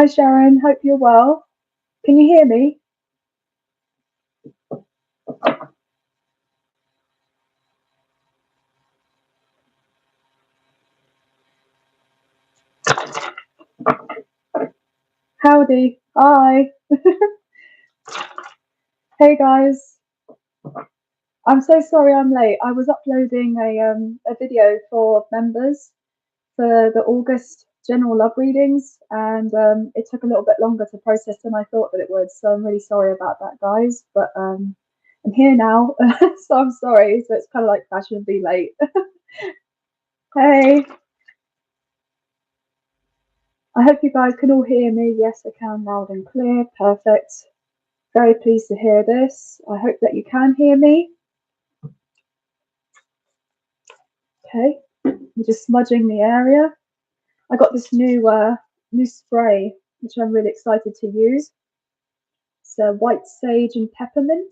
Hi Sharon, hope you're well. Can you hear me? Howdy. Hi. Hey guys. I'm so sorry I'm late. I was uploading a video for members for the August general love readings, and it took a little bit longer to process than I thought that it would. So I'm really sorry about that, guys. But I'm here now, so I'm sorry. So it's kind of like fashionably late. Hey. I hope you guys can all hear me. Yes, I can, loud and clear. Perfect. Very pleased to hear this. I hope that you can hear me. Okay, I'm just smudging the area. I got this new spray, which I'm really excited to use. It's white sage and peppermint,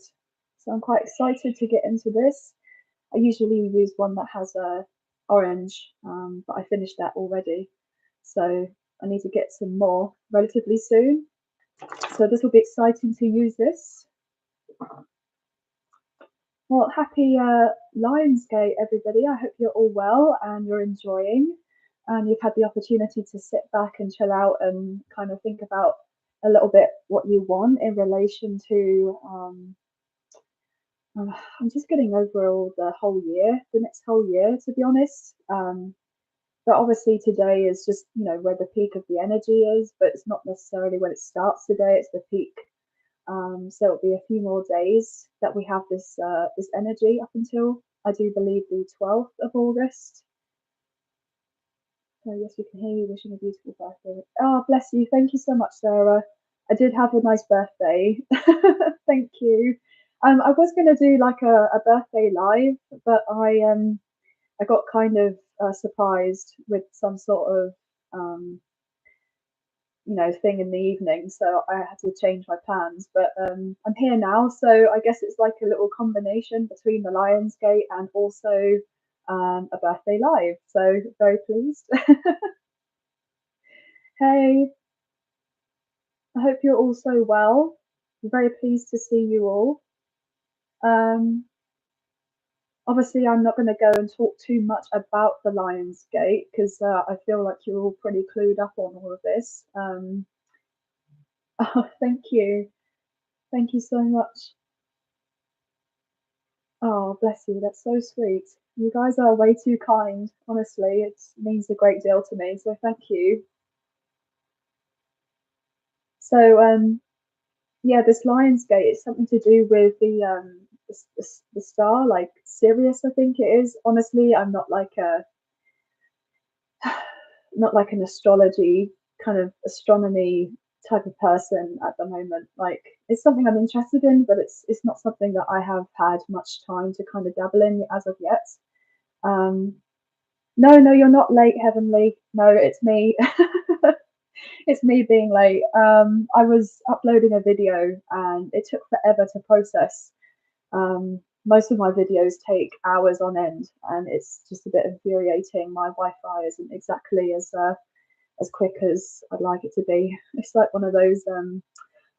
so I'm quite excited to get into this. I usually use one that has orange, but I finished that already, so I need to get some more relatively soon. So this will be exciting to use this. Well, happy Lionsgate, everybody. I hope you're all well and you're enjoying, and you've had the opportunity to sit back and chill out and kind of think about a little bit what you want in relation to. I'm just getting over all the whole year, the next whole year, to be honest. But obviously today is just, you know, where the peak of the energy is, but it's not necessarily when it starts today. It's the peak. So it'll be a few more days that we have this this energy up until, I do believe, the 12th of August. So yes, we can hear you wishing a beautiful birthday. Oh, bless you. Thank you so much, Sarah. I did have a nice birthday. Thank you. I was going to do like a birthday live, but I got kind of surprised with some sort of you know, thing in the evening, so I had to change my plans. But I'm here now, so I guess it's like a little combination between the Lionsgate and also a birthday live. So very pleased. Hey, I hope you're all so well. I'm very pleased to see you all. Obviously, I'm not going to go and talk too much about the Lionsgate because I feel like you're all pretty clued up on all of this. Oh, thank you. Thank you so much. Oh, bless you. That's so sweet. You guys are way too kind. Honestly, it means a great deal to me. So thank you. So yeah, this Lionsgate is something to do with the star, like Sirius, I think it is. Honestly, I'm not like a not like an astrology kind of astronomy type of person at the moment. Like it's something I'm interested in, but it's not something that I have had much time to kind of dabble in as of yet. No, no, you're not late, Heavenly. No, it's me. It's me being late. I was uploading a video and it took forever to process. Most of my videos take hours on end, and it's just a bit infuriating. My Wi-Fi isn't exactly as quick as I'd like it to be. It's like one of those.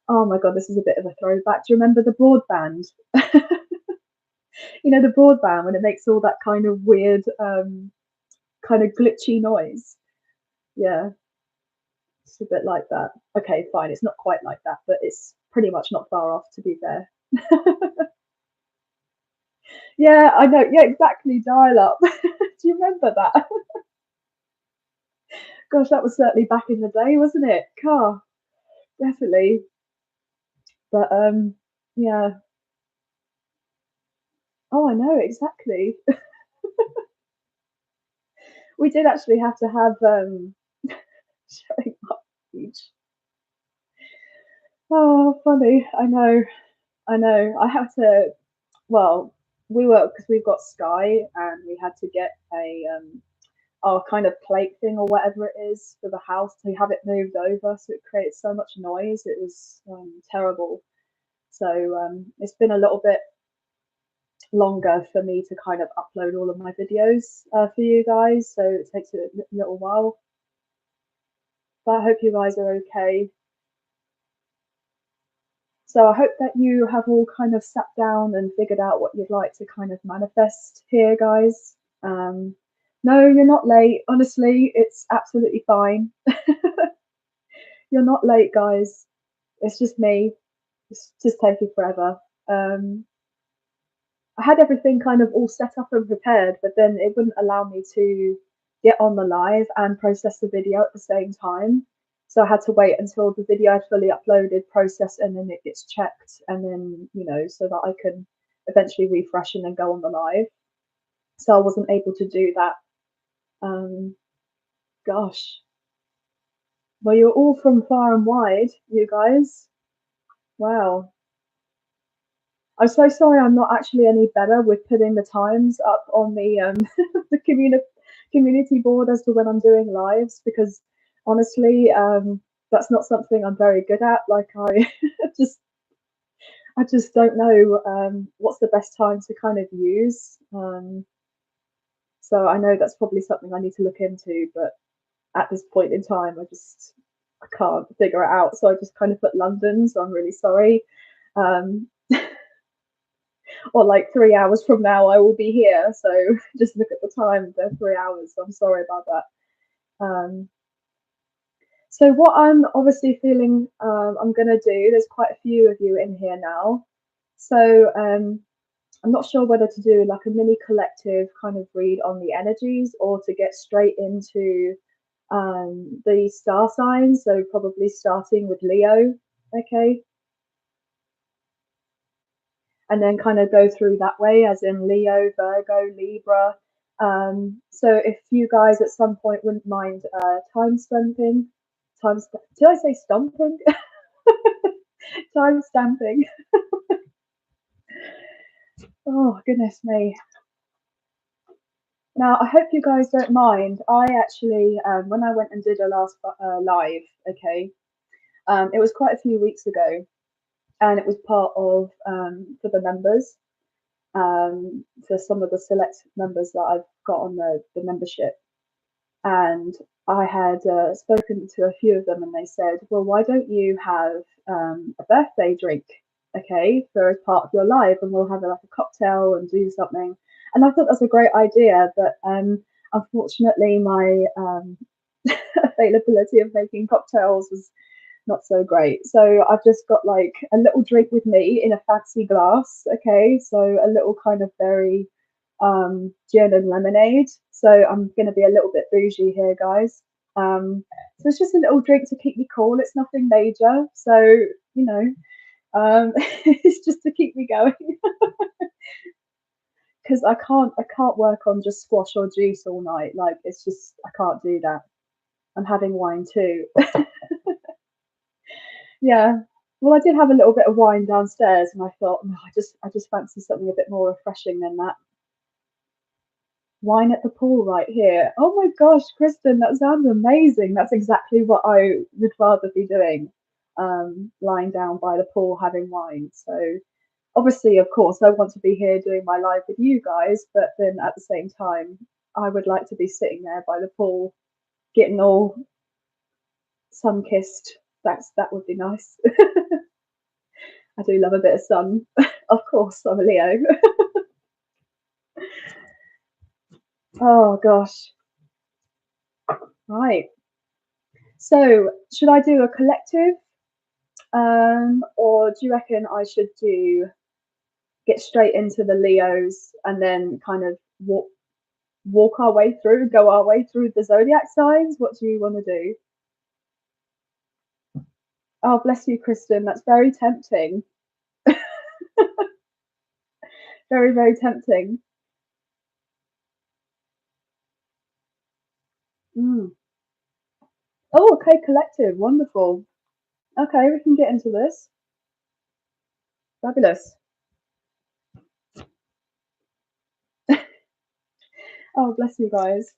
Oh my god, this is a bit of a throwback. Do you remember the broadband? You know, the broadband when it makes all that kind of weird, kind of glitchy noise. Yeah, it's a bit like that. Okay, fine. It's not quite like that, but it's pretty much not far off, to be fair. Yeah, I know. Yeah, exactly. Dial up. Do you remember that? Gosh, that was certainly back in the day, wasn't it? Car, definitely. But yeah. Oh, I know exactly. We did actually have to have showing up each. Oh, funny. I know. I know. I had to. Well, we were because we've got Sky, and we had to get a our kind of plate thing or whatever it is for the house to have it moved over, so it creates so much noise. It was terrible. So it's been a little bit longer for me to kind of upload all of my videos for you guys, so it takes a little while. But I hope you guys are okay. So I hope that you have all kind of sat down and figured out what you'd like to kind of manifest here, guys. No, you're not late. Honestly, it's absolutely fine. You're not late, guys. It's just me. It's just taking forever. I had everything kind of all set up and prepared, but then it wouldn't allow me to get on the live and process the video at the same time. So I had to wait until the video had fully uploaded, processed, and then it gets checked, and then, you know, so that I can eventually refresh and then go on the live. So I wasn't able to do that. Gosh. Well, you're all from far and wide, you guys. Wow. I'm so sorry I'm not actually any better with putting the times up on the the community board as to when I'm doing lives, because honestly, that's not something I'm very good at. Like I just I just don't know what's the best time to kind of use. So I know that's probably something I need to look into, but at this point in time, I can't figure it out. So I just kind of put London. So I'm really sorry. Um, or like 3 hours from now I will be here, so just look at the time, they're 3 hours, so I'm sorry about that. So what I'm obviously feeling I'm going to do, there's quite a few of you in here now, so I'm not sure whether to do like a mini collective kind of read on the energies or to get straight into the star signs, so probably starting with Leo. Okay, and then kind of go through that way, as in Leo, Virgo, Libra. So if you guys at some point wouldn't mind time stamping, did I say stomping? Time stamping. Oh, goodness me. Now, I hope you guys don't mind. I actually, when I went and did a last live, okay, it was quite a few weeks ago, and it was part of for the members. For some of the select members that I've got on the membership. And I had spoken to a few of them, and they said, well, why don't you have a birthday drink, okay, for as part of your live, and we'll have like a cocktail and do something. And I thought that's a great idea, but unfortunately my availability of making cocktails was not so great. So I've just got like a little drink with me in a fancy glass. Okay, so a little kind of very gin and lemonade. So I'm going to be a little bit bougie here, guys. So it's just a little drink to keep me cool. It's nothing major. So, you know, it's just to keep me going. Because I can't work on just squash or juice all night. Like, it's just, I can't do that. I'm having wine too. Yeah. Well, I did have a little bit of wine downstairs, and I thought, oh, I just fancy something a bit more refreshing than that. Wine at the pool right here. Oh my gosh, Kristen, that sounds amazing. That's exactly what I would rather be doing. Lying down by the pool having wine. So obviously, of course, I want to be here doing my live with you guys, but then at the same time, I would like to be sitting there by the pool, getting all sun kissed. That would be nice. I do love a bit of sun. Of course, I'm a Leo. Oh gosh. Right. So should I do a collective? Or do you reckon I should get straight into the Leos and then kind of walk our way through, go our way through the zodiac signs? What do you want to do? Oh, bless you, Kristen. That's very tempting. Very, very tempting. Mm. Oh, okay, collective. Wonderful. Okay, we can get into this. Fabulous. Oh, bless you guys.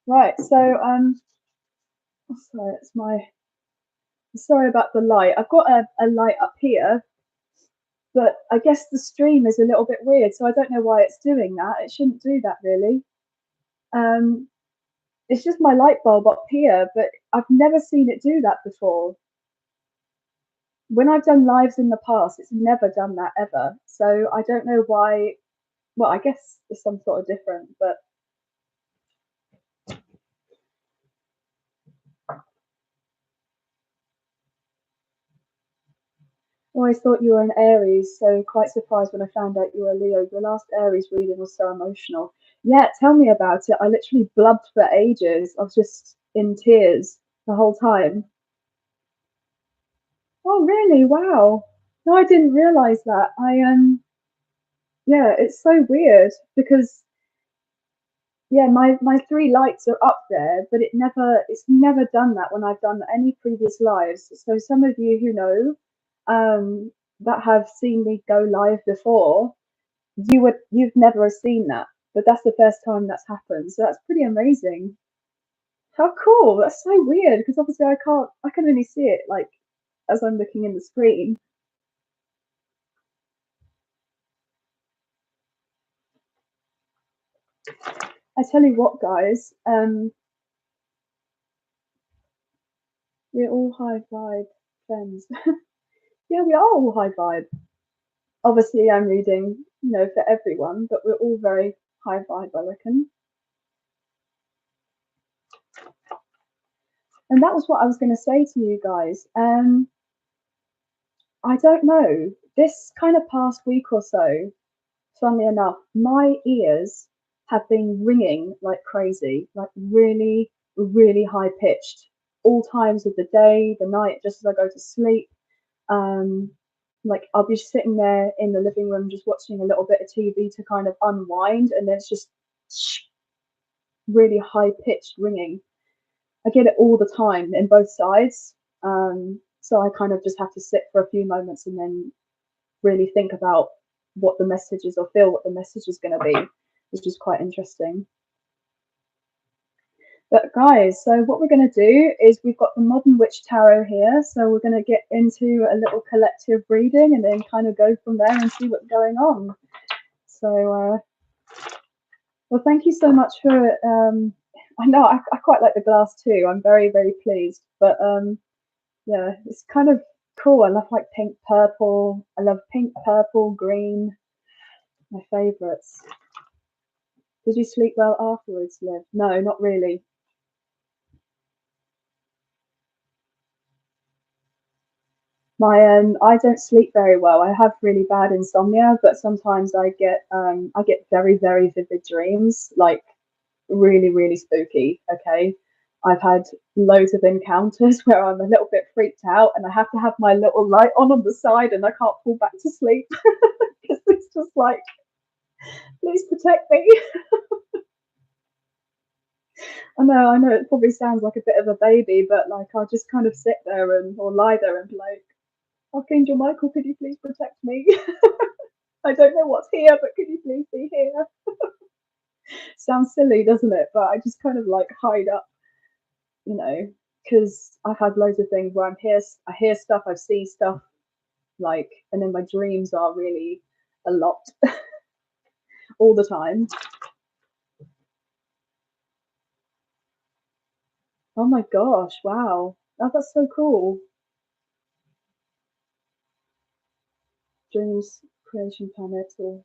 Right, so sorry, sorry about the light. I've got a light up here, but I guess the stream is a little bit weird, so I don't know why it's doing that. It shouldn't do that really. It's just my light bulb up here, but I've never seen it do that before. When I've done lives in the past, it's never done that ever. So I don't know why. Well, I guess it's some sort of different, but I always thought you were an Aries, so quite surprised when I found out you were a Leo. Your last Aries reading was so emotional. Yeah, tell me about it. I literally blubbed for ages. I was just in tears the whole time. Oh, really? Wow. No, I didn't realize that. Yeah, it's so weird because yeah, my three lights are up there, but it's never done that when I've done any previous lives. So some of you who know that have seen me go live before, you've never seen that, but that's the first time that's happened. So that's pretty amazing. How cool! That's so weird because obviously I can only see it like as I'm looking in the screen. I tell you what, guys, we're all high vibe friends. Yeah, we are all high vibe. Obviously, I'm reading, for everyone, but we're all very high vibe, I reckon. And that was what I was going to say to you guys. I don't know. This kind of past week or so, funnily enough, my ears have been ringing like crazy, like really, really high pitched, all times of the day, the night, just as I go to sleep. Um, like I'll be sitting there in the living room just watching a little bit of TV to kind of unwind, and then it's just really high pitched ringing. I get it all the time in both sides. So I kind of just have to sit for a few moments and then really think about what the message is or feel what the message is going to be, which is quite interesting. But guys, so what we're going to do is we've got the Modern Witch Tarot here. So we're going to get into a little collective reading and then kind of go from there and see what's going on. So, well, thank you so much for, I know I quite like the glass too. I'm very, very pleased. But yeah, it's kind of cool. I love like pink, purple. I love pink, purple, green. My favourites. Did you sleep well afterwards, Liv? No, not really. I don't sleep very well. I have really bad insomnia, but sometimes I get very, very vivid dreams, like really, really spooky. Okay. I've had loads of encounters where I'm a little bit freaked out and I have to have my little light on the side and I can't fall back to sleep because it's just like, please protect me. I know it probably sounds like a bit of a baby, but like I'll just kind of sit there or lie there and be like, Archangel Michael, could you please protect me? I don't know what's here, but could you please be here? Sounds silly, doesn't it? But I just kind of like hide up, because I've had loads of things where I hear stuff, I see stuff, like, and then my dreams are really a lot all the time. Oh my gosh, wow. Oh, that's so cool. Dreams, creation planet, or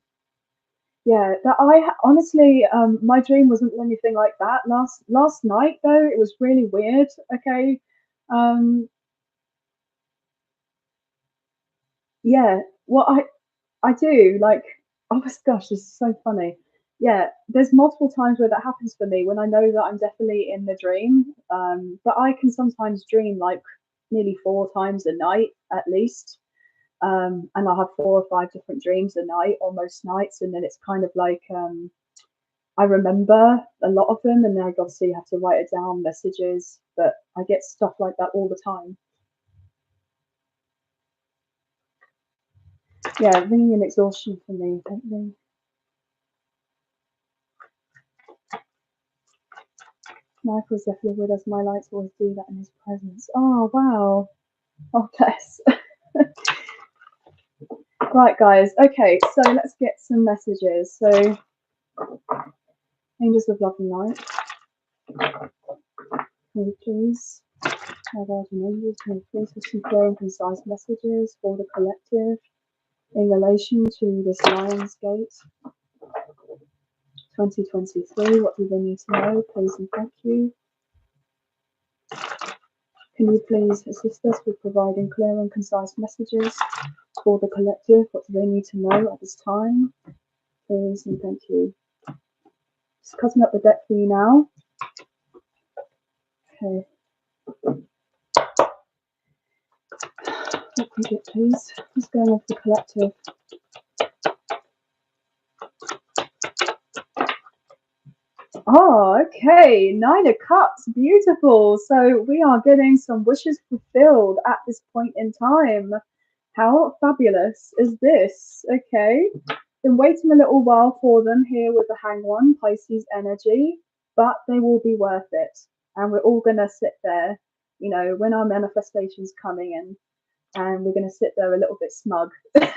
yeah, that honestly, my dream wasn't anything like that. Last night though, it was really weird. Okay, yeah. Well, I do like. Oh my gosh, this is so funny. Yeah, there's multiple times where that happens for me when I know that I'm definitely in the dream. But I can sometimes dream like nearly 4 times a night at least. And I'll have 4 or 5 different dreams a night, or most nights, and then it's kind of like I remember a lot of them, and then I obviously have to write it down, messages, but I get stuff like that all the time. Yeah, ringing and exhaustion for me, don't they? Michael's definitely with us. My lights always do that in his presence. Oh, wow. Oh, bless. Right, guys. Okay, so let's get some messages. So, angels of love and light. Can you please, my guardian angels, can you please have some clear and concise messages for the collective in relation to this Lionsgate 2023? What do they need to know? Please and thank you. Can you please assist us with providing clear and concise messages for the collective? What do they need to know at this time? Please and thank you. Just cutting up the deck for you now. Okay. What can you get, please? Just going off the collective. Oh, okay. 9 of Cups. Beautiful. So we are getting some wishes fulfilled at this point in time. How fabulous is this? Okay. Been waiting a little while for them here with the Hanged One, Pisces energy, but they will be worth it. And we're all going to sit there, you know, when our manifestation's coming in, and we're going to sit there a little bit smug. But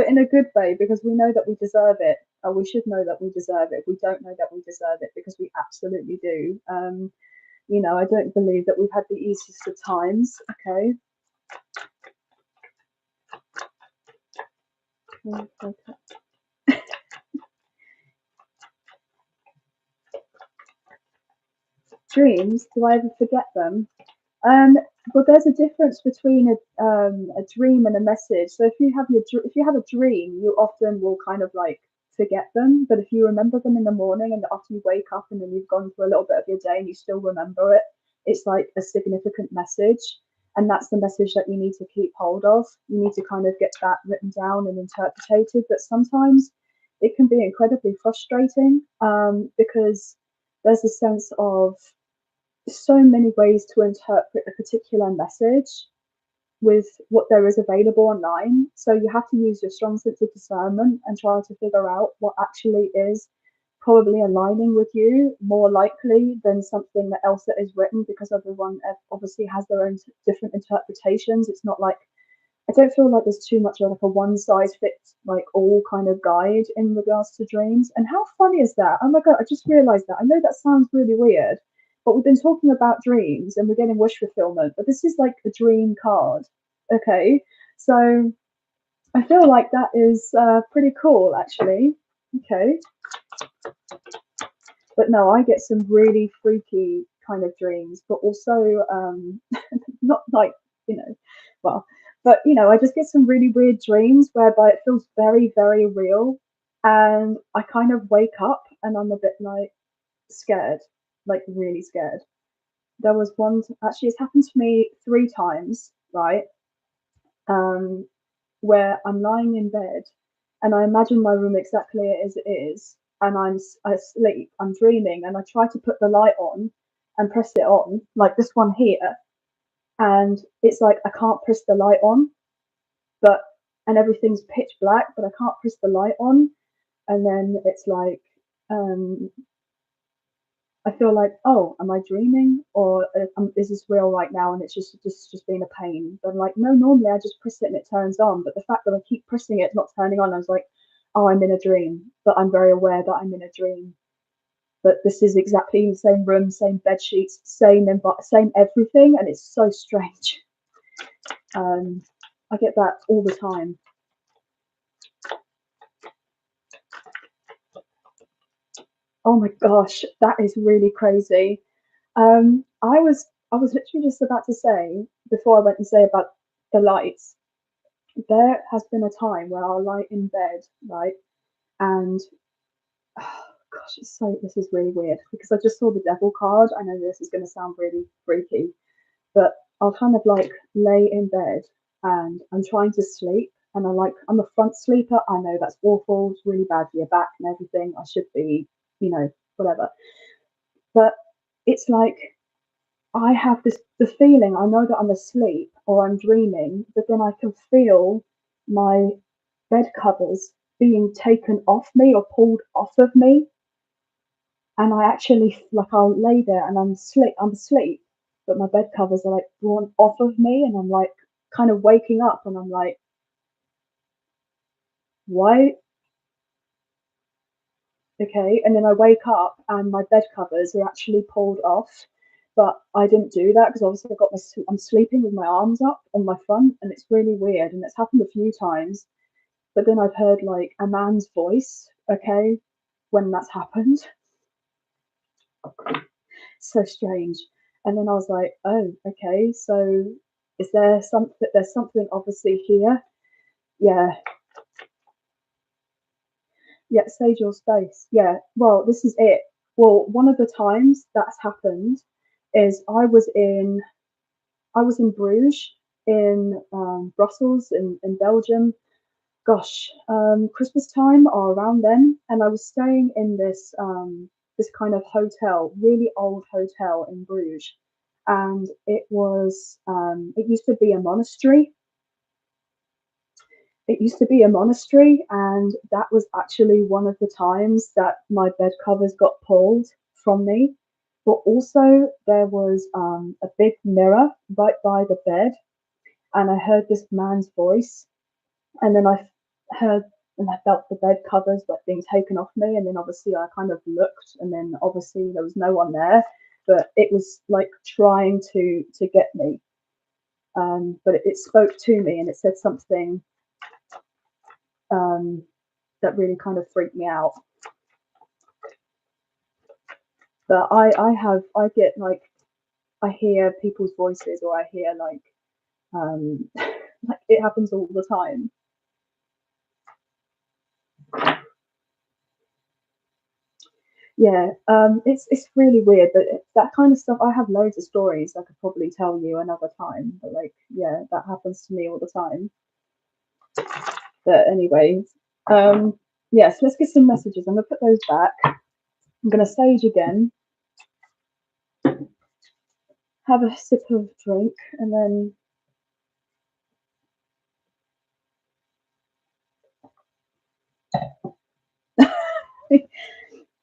in a good way, because we know that we deserve it, or we should know that we deserve it. We don't know that we deserve it because we absolutely do. You know, I don't believe that we've had the easiest of times. Okay. Dreams, do I ever forget them? But there's a difference between a dream and a message. So if you have a dream, you often will kind of like forget them. But if you remember them in the morning and after you wake up and then you've gone through a little bit of your day and you still remember it, it's like a significant message. And that's the message that you need to keep hold of. You need to kind of get that written down and interpreted. But sometimes it can be incredibly frustrating because there's a sense of so many ways to interpret a particular message with what there is available online. So you have to use your strong sense of discernment and try to figure out what actually is probably aligning with you more likely than something else that is written, because everyone obviously has their own different interpretations. It's not like, I don't feel like there's too much of like a one size fits like all kind of guide in regards to dreams. And how funny is that? Oh my God, I just realized that. I know that sounds really weird, but we've been talking about dreams and we're getting wish fulfillment, but this is like a dream card. Okay. So I feel like that is pretty cool actually. Okay. But no, I get some really freaky kind of dreams, but also not like, you know, well, but you know, I just get some really weird dreams whereby it feels very, very real. And I kind of wake up and I'm a bit like scared, like really scared. There was one, actually, it's happened to me 3 times, right? Um, where I'm lying in bed and I imagine my room exactly as it is, and I'm asleep, I'm dreaming, and I try to put the light on and press it on, like this one here, and it's like I can't press the light on, but and everything's pitch black, but I can't press the light on, and then it's like I feel like, oh, am I dreaming or is this real right now? And it's just being a pain. But I'm like, no, normally I just press it and it turns on. But the fact that I keep pressing it, not turning on, I was like, oh, I'm in a dream. But I'm very aware that I'm in a dream. But this is exactly the same room, same bed sheets, same everything, and it's so strange. I get that all the time. Oh my gosh, that is really crazy. I was literally just about to say before I went and say about the lights. There has been a time where I'll lie in bed, right, and oh, gosh, this is really weird because I just saw the devil card. I know this is going to sound really freaky, but I'll kind of like lay in bed and I'm trying to sleep, and I'm a front sleeper. I know that's awful, it's really bad for your back and everything. I should be, you know, whatever. But it's like I have the feeling, I know that I'm asleep or I'm dreaming, but then I can feel my bed covers being taken off me or pulled off of me. And I actually, like, I'll lay there and I'm asleep, but my bed covers are like drawn off of me, and I'm like kind of waking up and I'm like, why Okay, and then I wake up and my bed covers are actually pulled off, but I didn't do that because obviously I've got I'm sleeping with my arms up on my front, and it's really weird, and it's happened a few times. But then I've heard like a man's voice, okay, when that's happened. So strange. And then I was like, oh, okay, so is there something? There's something obviously here. Yeah, yeah, stage your space. Yeah, well, this is it. Well, one of the times that's happened is I was in Bruges, in Brussels, in Belgium. Gosh, Christmas time or around then, and I was staying in this kind of hotel, really old hotel in Bruges, and it used to be a monastery. It used to be a monastery, and that was actually one of the times that my bed covers got pulled from me. But also, there was a big mirror right by the bed, and I heard this man's voice, and then heard and I felt the bed covers like being taken off me, and then obviously I kind of looked, and then obviously there was no one there, but it was like trying to get me. But it spoke to me, and it said something um, that really kind of freaked me out. But I get like I hear people's voices, or I hear like like it happens all the time. Yeah, it's really weird, but that kind of stuff. I have loads of stories I could probably tell you another time. But like, yeah, that happens to me all the time. But anyway, yes, let's get some messages. I'm gonna put those back. I'm gonna sage again, have a sip of drink, and then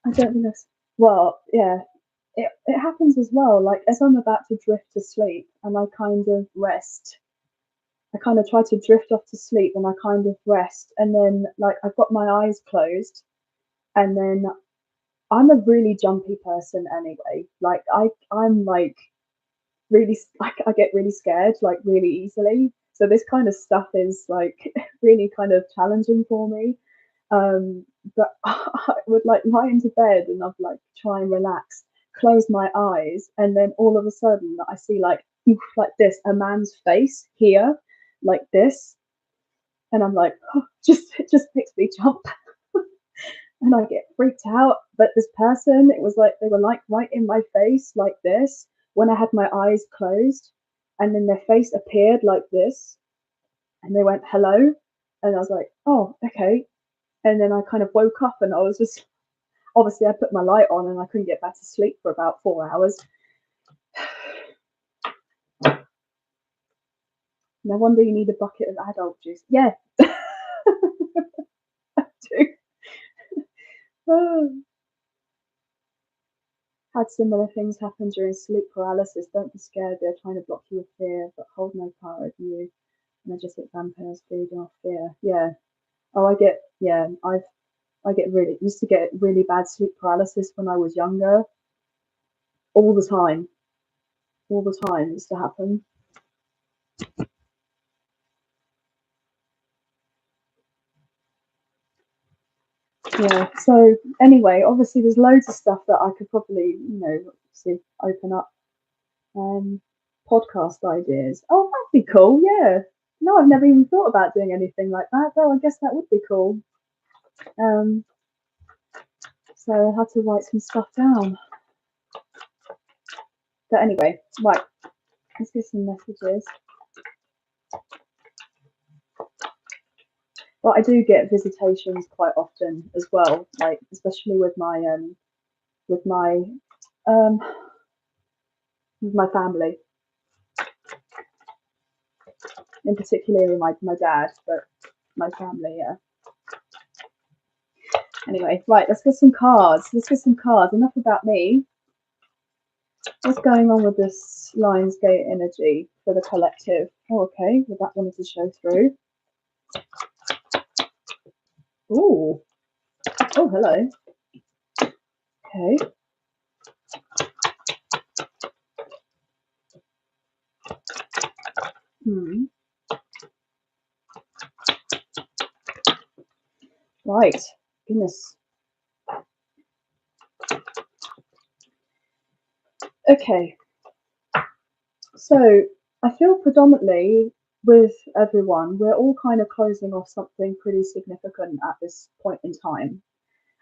I don't think that's well, yeah. It happens as well. Like as I'm about to drift to sleep, and I kind of rest. I kind of try to drift off to sleep, and I kind of rest, and then like I've got my eyes closed, and then I'm a really jumpy person anyway. Like I'm like really I get really scared like really easily. So this kind of stuff is like really kind of challenging for me. Um, but I would like lie into bed and I'd like try and relax, close my eyes, and then all of a sudden I see like this a man's face here, like this, and I'm like, oh, just it just makes me jump. And I get freaked out. But this person, it was like they were like right in my face, like this, when I had my eyes closed, and then their face appeared like this, and they went hello, and I was like, oh, okay. And then I kind of woke up, and I was just obviously I put my light on, and I couldn't get back to sleep for about 4 hours. No wonder you need a bucket of adult juice. Yeah, I do. Oh. Had similar things happen during sleep paralysis. Don't be scared, they're trying to block you with fear, but hold no power over you. Energetic vampires feeding off fear. Yeah. Oh, I get really used to get really bad sleep paralysis when I was younger. All the time. All the time it used to happen. Yeah. So anyway, obviously there's loads of stuff that I could probably, obviously open up. Podcast ideas. Oh, that'd be cool. Yeah. No, I've never even thought about doing anything like that. Though I guess that would be cool. Um, so I had to write some stuff down. But anyway, right, let's get some messages. But I do get visitations quite often as well, like especially with my um with my family, in particular my dad, but my family, yeah. Anyway, right, let's get some cards. Let's get some cards. Enough about me. What's going on with this Lionsgate energy for the collective? Oh, okay, well, that wanted to show through. Ooh. Oh, hello. Okay. Right. Goodness. Okay. So I feel predominantly with everyone, we're all kind of closing off something pretty significant at this point in time.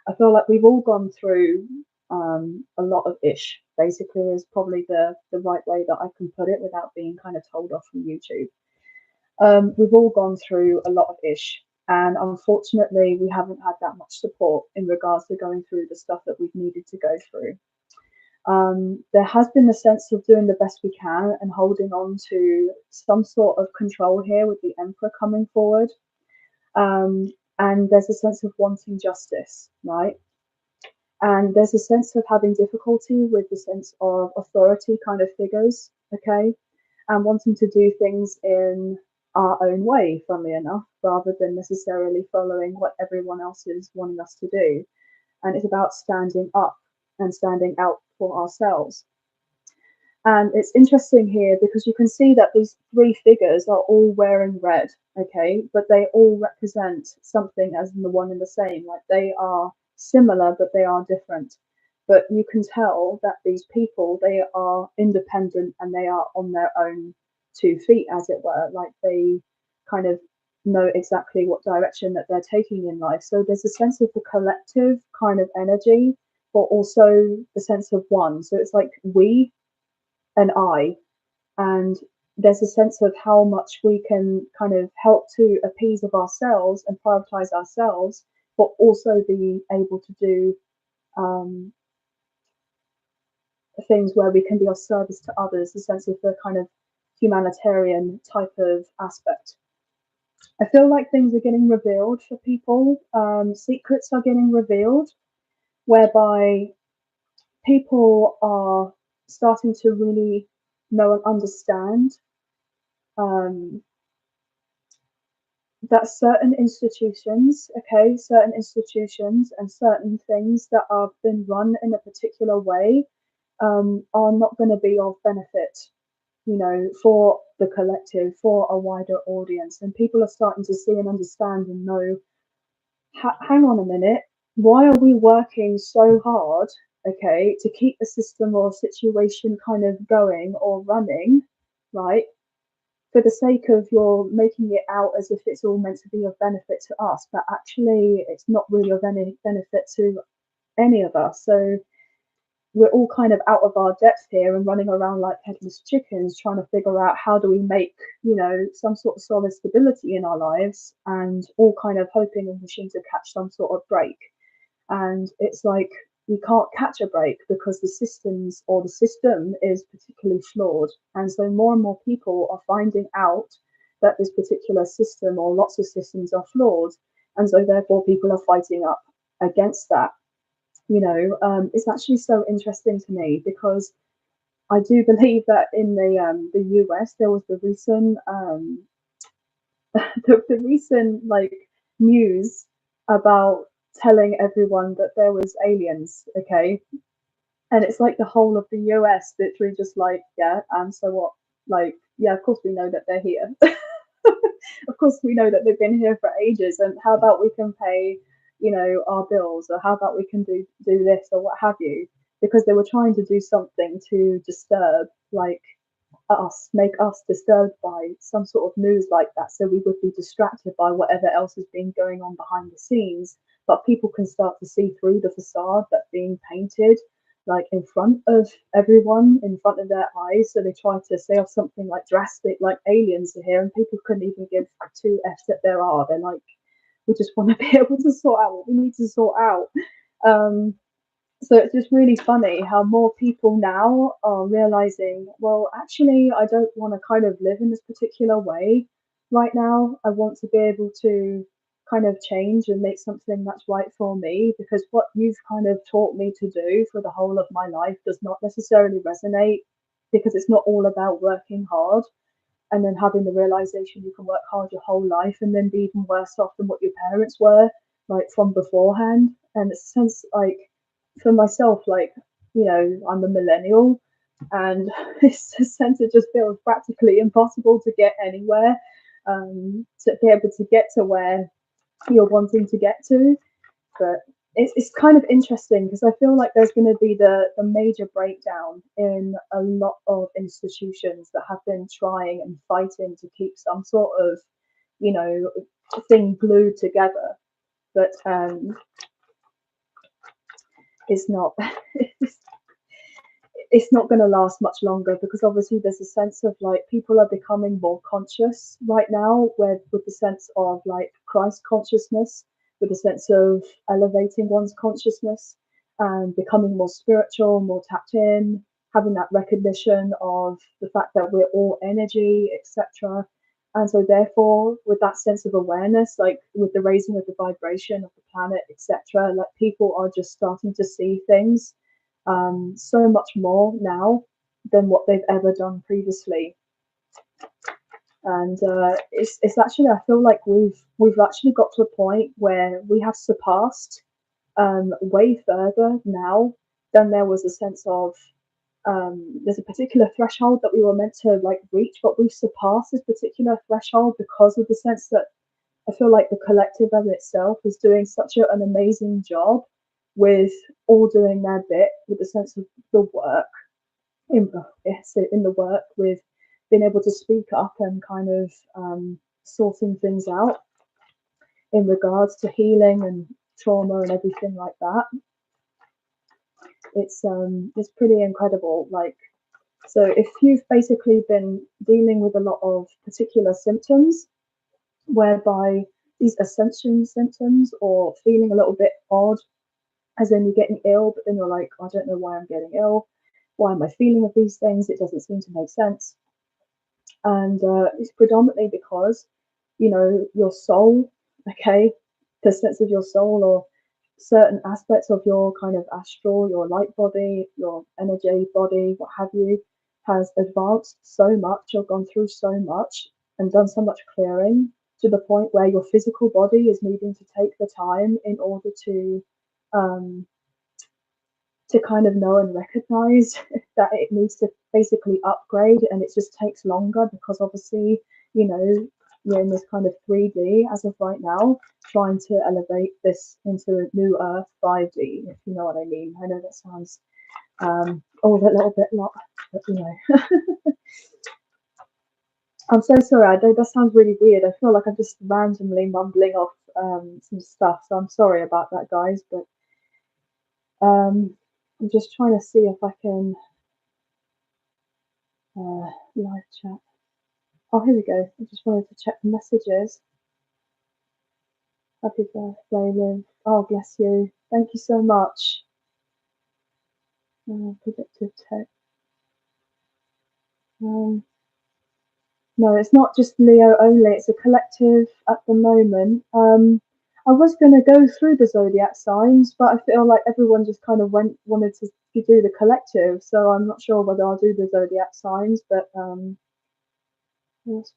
I feel like we've all gone through a lot of ish, basically, is probably the right way that I can put it without being kind of told off from YouTube. We've all gone through a lot of ish, and unfortunately, we haven't had that much support in regards to going through the stuff that we've needed to go through. There has been a sense of doing the best we can and holding on to some sort of control here with the Emperor coming forward. And there's a sense of wanting justice, right? And there's a sense of having difficulty with the sense of authority kind of figures, okay? And wanting to do things in our own way, funnily enough, rather than necessarily following what everyone else is wanting us to do. And it's about standing up and standing out for ourselves. And it's interesting here because you can see that these three figures are all wearing red, okay, but they all represent something as in the one and the same. Like they are similar, but they are different. But you can tell that these people, they are independent and they are on their own 2 feet, as it were. Like they kind of know exactly what direction that they're taking in life. So there's a sense of the collective kind of energy, but also the sense of one. So it's like we and I, and there's a sense of how much we can kind of help to appease of ourselves and prioritize ourselves, but also be able to do um, things where we can be of service to others, the sense of the kind of humanitarian type of aspect. I feel like things are getting revealed for people. Secrets are getting revealed, whereby people are starting to really know and understand um, that certain institutions, okay, certain institutions and certain things that have been run in a particular way are not going to be of benefit, you know, for the collective, for a wider audience. And people are starting to see and understand and know, hang on a minute, why are we working so hard, okay, to keep the system or situation kind of going or running, right? For the sake of you're making it out as if it's all meant to be of benefit to us, but actually it's not really of any benefit to any of us. So we're all kind of out of our depth here and running around like headless chickens trying to figure out how do we make, you know, some sort of solid stability in our lives, and all kind of hoping and wishing to catch some sort of break. And it's like we can't catch a break because the systems or the system is particularly flawed. And so more and more people are finding out that this particular system or lots of systems are flawed. And so therefore people are fighting up against that. You know, it's actually so interesting to me because I do believe that in the US there was the recent the recent like news about telling everyone that there was aliens, okay? And it's like the whole of the US literally just like, yeah, and so what? Like, yeah, of course we know that they're here. Of course we know that they've been here for ages, and how about we can pay, you know, our bills, or how about we can do this or what have you? Because they were trying to do something to disturb like us, make us disturbed by some sort of news like that, so we would be distracted by whatever else has been going on behind the scenes. But people can start to see through the facade that's being painted, like in front of everyone, in front of their eyes. So they try to say off something like drastic, like aliens are here, and people couldn't even give two F's that there are. They're like, we just want to be able to sort out what we need to sort out. Um, so it's just really funny how more people now are realizing, well, actually, I don't want to kind of live in this particular way right now. I want to be able to kind of change and make something that's right for me, because what you've kind of taught me to do for the whole of my life does not necessarily resonate, because it's not all about working hard and then having the realization you can work hard your whole life and then be even worse off than what your parents were like from beforehand. And it's a sense like for myself, like, I'm a millennial, and it's a sense it just feels practically impossible to get anywhere, to be able to get to where you're wanting to get to. But it's kind of interesting because I feel like there's going to be the major breakdown in a lot of institutions that have been trying and fighting to keep some sort of, you know, thing glued together. But it's not. It's not going to last much longer, because obviously there's a sense of like people are becoming more conscious right now, with the sense of like Christ consciousness, with the sense of elevating one's consciousness and becoming more spiritual, more tapped in, having that recognition of the fact that we're all energy, etc. And so therefore, with that sense of awareness, like with the raising of the vibration of the planet, etc., like people are just starting to see things so much more now than what they've ever done previously. And it's actually, I feel like we've actually got to a point where we have surpassed way further now than there was a sense of, there's a particular threshold that we were meant to like reach, but we've surpassed this particular threshold because of the sense that I feel like the collective as itself is doing such an amazing job with all doing their bit, with the sense of the work in, in the work, with being able to speak up and kind of sorting things out in regards to healing and trauma and everything like that. It's pretty incredible. Like, so if you've basically been dealing with a lot of particular symptoms, whereby these ascension symptoms, or feeling a little bit odd, as in you're getting ill, but then you're like, I don't know why I'm getting ill. Why am I feeling of these things? It doesn't seem to make sense. And it's predominantly because, your soul, okay, the sense of your soul, or certain aspects of your kind of astral, your light body, your energy body, what have you, has advanced so much, or gone through so much and done so much clearing, to the point where your physical body is needing to take the time in order um, to kind of know and recognize that it needs to basically upgrade, and it just takes longer because obviously, you're in this kind of 3D as of right now, trying to elevate this into a new Earth 5D, if you know what I mean. I know that sounds all a little bit lot, but I'm so sorry. I know that sounds really weird. I feel like I'm just randomly mumbling off some stuff, so I'm sorry about that, guys. But I'm just trying to see if I can live chat. Oh, here we go. I just wanted to check the messages. Happy birthday, Liv. Oh, bless you. Thank you so much. Predictive tech. No, it's not just Leo only. It's a collective at the moment. I was going to go through the zodiac signs, but I feel like everyone just kind of wanted to do the collective, so I'm not sure whether I'll do the zodiac signs. But yes,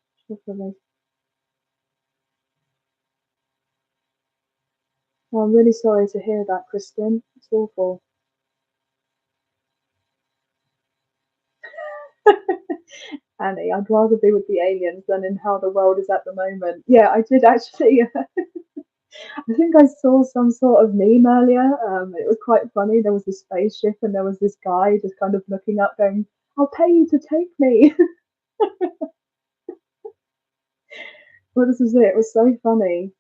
well, I'm really sorry to hear that, Kristen. It's awful. Annie, I'd rather be with the aliens than in how the world is at the moment. Yeah, I did actually. I think I saw some sort of meme earlier. It was quite funny. There was a spaceship and there was this guy just kind of looking up, going, "I'll pay you to take me." Well, this was it. It was so funny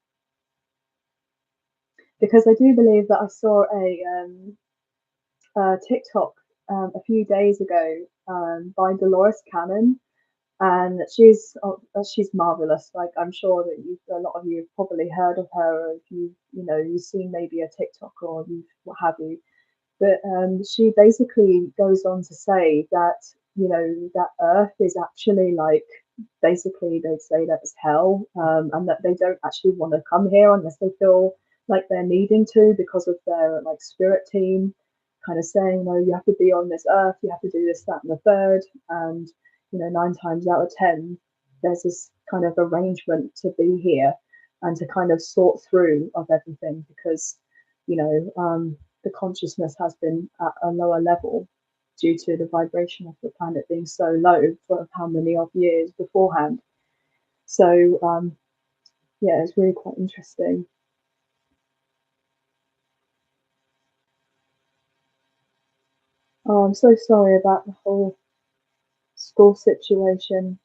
because I do believe that I saw a TikTok a few days ago by Dolores Cannon, and she's marvelous. Like, I'm sure that a lot of you have probably heard of her, or if you've seen maybe a TikTok, or you what have you. But she basically goes on to say that that Earth is actually like, basically they'd say that it's hell, and that they don't actually want to come here unless they feel like they're needing to, because of their like spirit team kind of saying, no, you have to be on this Earth, you have to do this, that, and the third. And 9 times out of 10, there's this kind of arrangement to be here and to kind of sort through of everything, because you know the consciousness has been at a lower level due to the vibration of the planet being so low for how many of years beforehand. So yeah, it's really quite interesting. Oh, I'm so sorry about the whole school situation.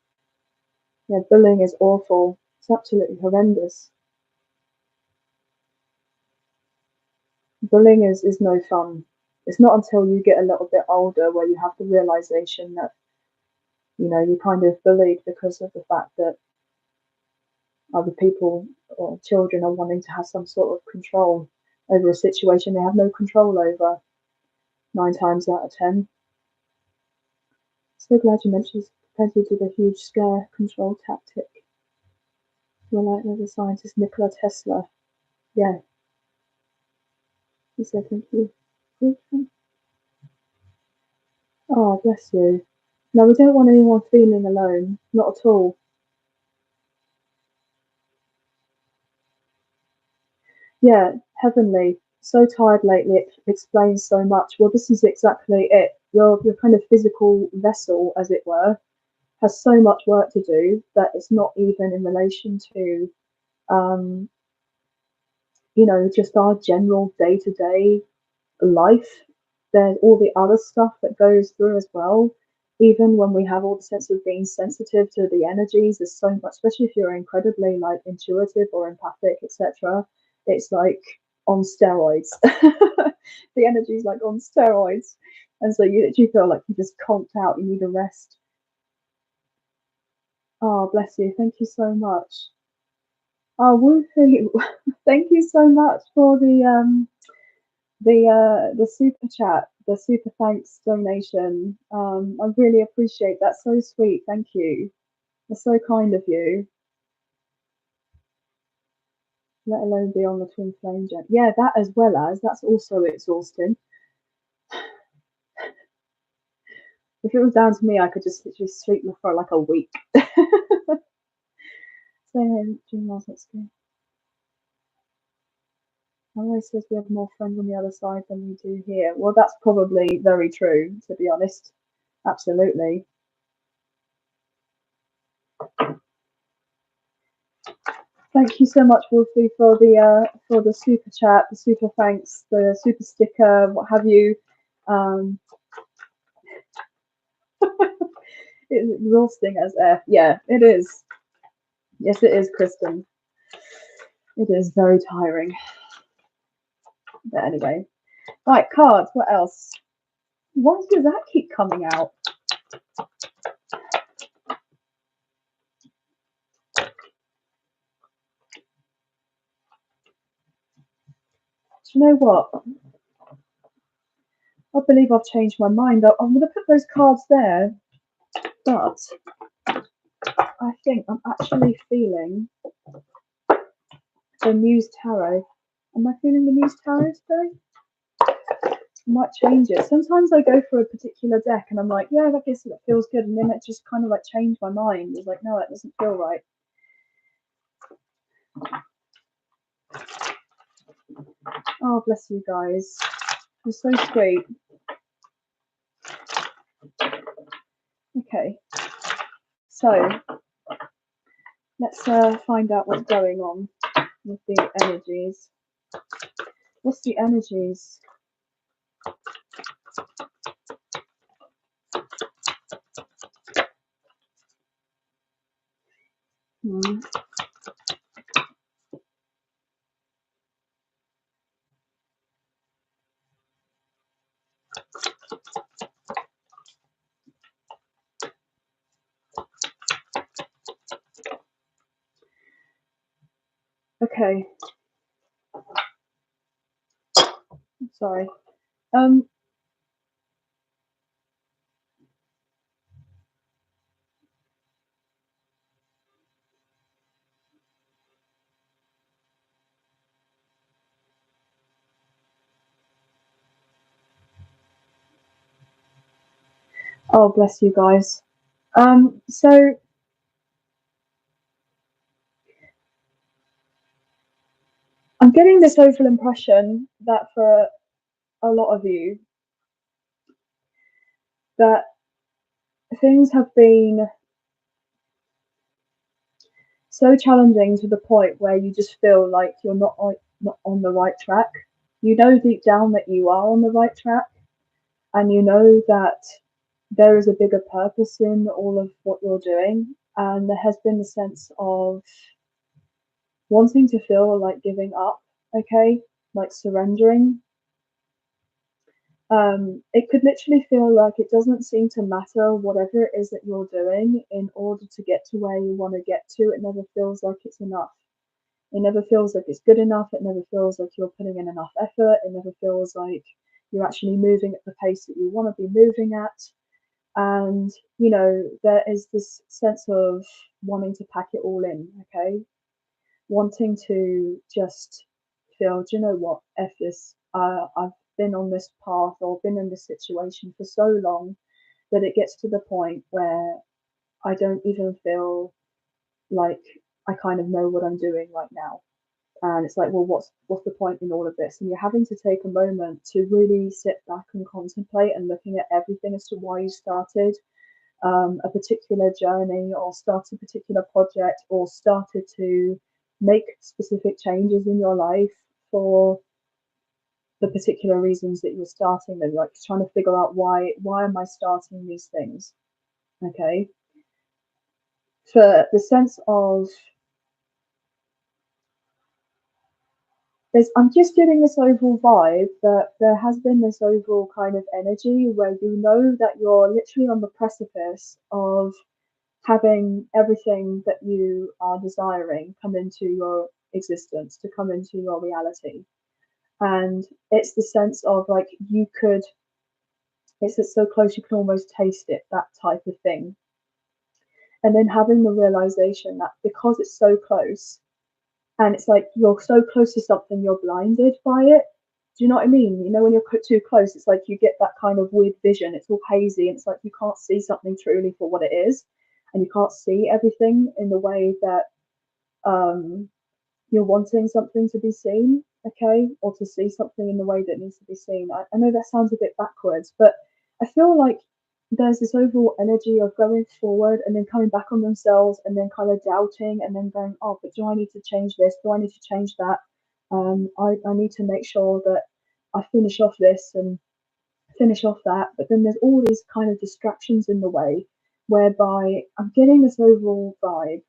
Yeah, bullying is awful. It's absolutely horrendous. Bullying is no fun. It's not until you get a little bit older where you have the realization that, you know, you're kind of bullied because of the fact that other people or children are wanting to have some sort of control over a situation they have no control over, 9 times out of 10. So glad you mentioned propensity to the huge scare control tactic. You're like the scientist Nikola Tesla. Yeah, he said thank you. Oh, bless you. No, we don't want anyone feeling alone. Not at all. Yeah, heavenly. So tired lately, it explains so much. Well, this is exactly it. Your kind of physical vessel, as it were, has so much work to do that it's not even in relation to, um, you know, just our general day to day life. There's all the other stuff that goes through as well. Even when we have all the sense of being sensitive to the energies, there's so much, especially if you're incredibly like intuitive or empathic, etc. It's like on steroids. The energy's like on steroids. And so you feel like you just conked out, you need a rest. Oh, bless you. Thank you so much. Oh, woohoo. Thank you so much for the super chat, the super thanks donation. I really appreciate that. So sweet. Thank you. That's so kind of you. Let alone be on the twin flame jet. Yeah, that as well as that's also exhausting. If it was down to me, I could just literally sleep for like a week. So, dream at school. I always says we have more friends on the other side than we do here. Well, that's probably very true, to be honest. Absolutely. Thank you so much, Wolfie, for the super chat, the super thanks, the super sticker, what have you. It's exhausting as F. Yeah, it is. Yes, it is, Kristen. It is very tiring. But anyway, right, cards. What else? Why does that keep coming out? Do you know what? I believe I've changed my mind. I'm going to put those cards there, but I think I'm actually feeling the Muse Tarot. Am I feeling the Muse Tarot today? I might change it. Sometimes I go for a particular deck and I'm like, yeah, I guess that feels good, and then it just kind of like changed my mind. It's like, no, it doesn't feel right. Oh, bless you guys. You're so sweet. Okay, so let's find out what's going on with the energies. What's the energies? Hmm. Okay. Sorry. Oh, bless you guys. So I'm getting this overall impression that for a lot of you that things have been so challenging to the point where you just feel like you're not on the right track. You know deep down that you are on the right track, and you know that there is a bigger purpose in all of what you're doing. And there has been a sense of wanting to feel like giving up, okay, like surrendering. It could literally feel like it doesn't seem to matter whatever it is that you're doing in order to get to where you want to get to. It never feels like it's enough. It never feels like it's good enough. It never feels like you're putting in enough effort. It never feels like you're actually moving at the pace that you want to be moving at. And, you know, there is this sense of wanting to pack it all in, okay? Wanting to just feel, do you know what, F this. I've been on this path or been in this situation for so long that it gets to the point where I don't even feel like I kind of know what I'm doing right now. And it's like, well, what's the point in all of this? And you're having to take a moment to really sit back and contemplate and looking at everything as to why you started a particular journey or started a particular project or started to make specific changes in your life for the particular reasons that you're starting them, like trying to figure out why am I starting these things. Okay, for the sense of I'm just getting this overall vibe that there has been this overall kind of energy where you know that you're literally on the precipice of having everything that you are desiring come into your existence, to come into your reality. And it's the sense of like it's so close you can almost taste it, that type of thing. And then having the realization that because it's so close, and it's like you're so close to something, you're blinded by it. Do you know what I mean? You know, when you're too close, it's like you get that kind of weird vision. It's all hazy, and it's like you can't see something truly for what it is, and you can't see everything in the way that um, you're wanting something to be seen, okay, or to see something in the way that needs to be seen. I know that sounds a bit backwards, but I feel like there's this overall energy of going forward and then coming back on themselves and then kind of doubting and then going, oh, but do I need to change this? Do I need to change that? I need to make sure that I finish off this and finish off that. But then there's all these kind of distractions in the way, whereby I'm getting this overall vibe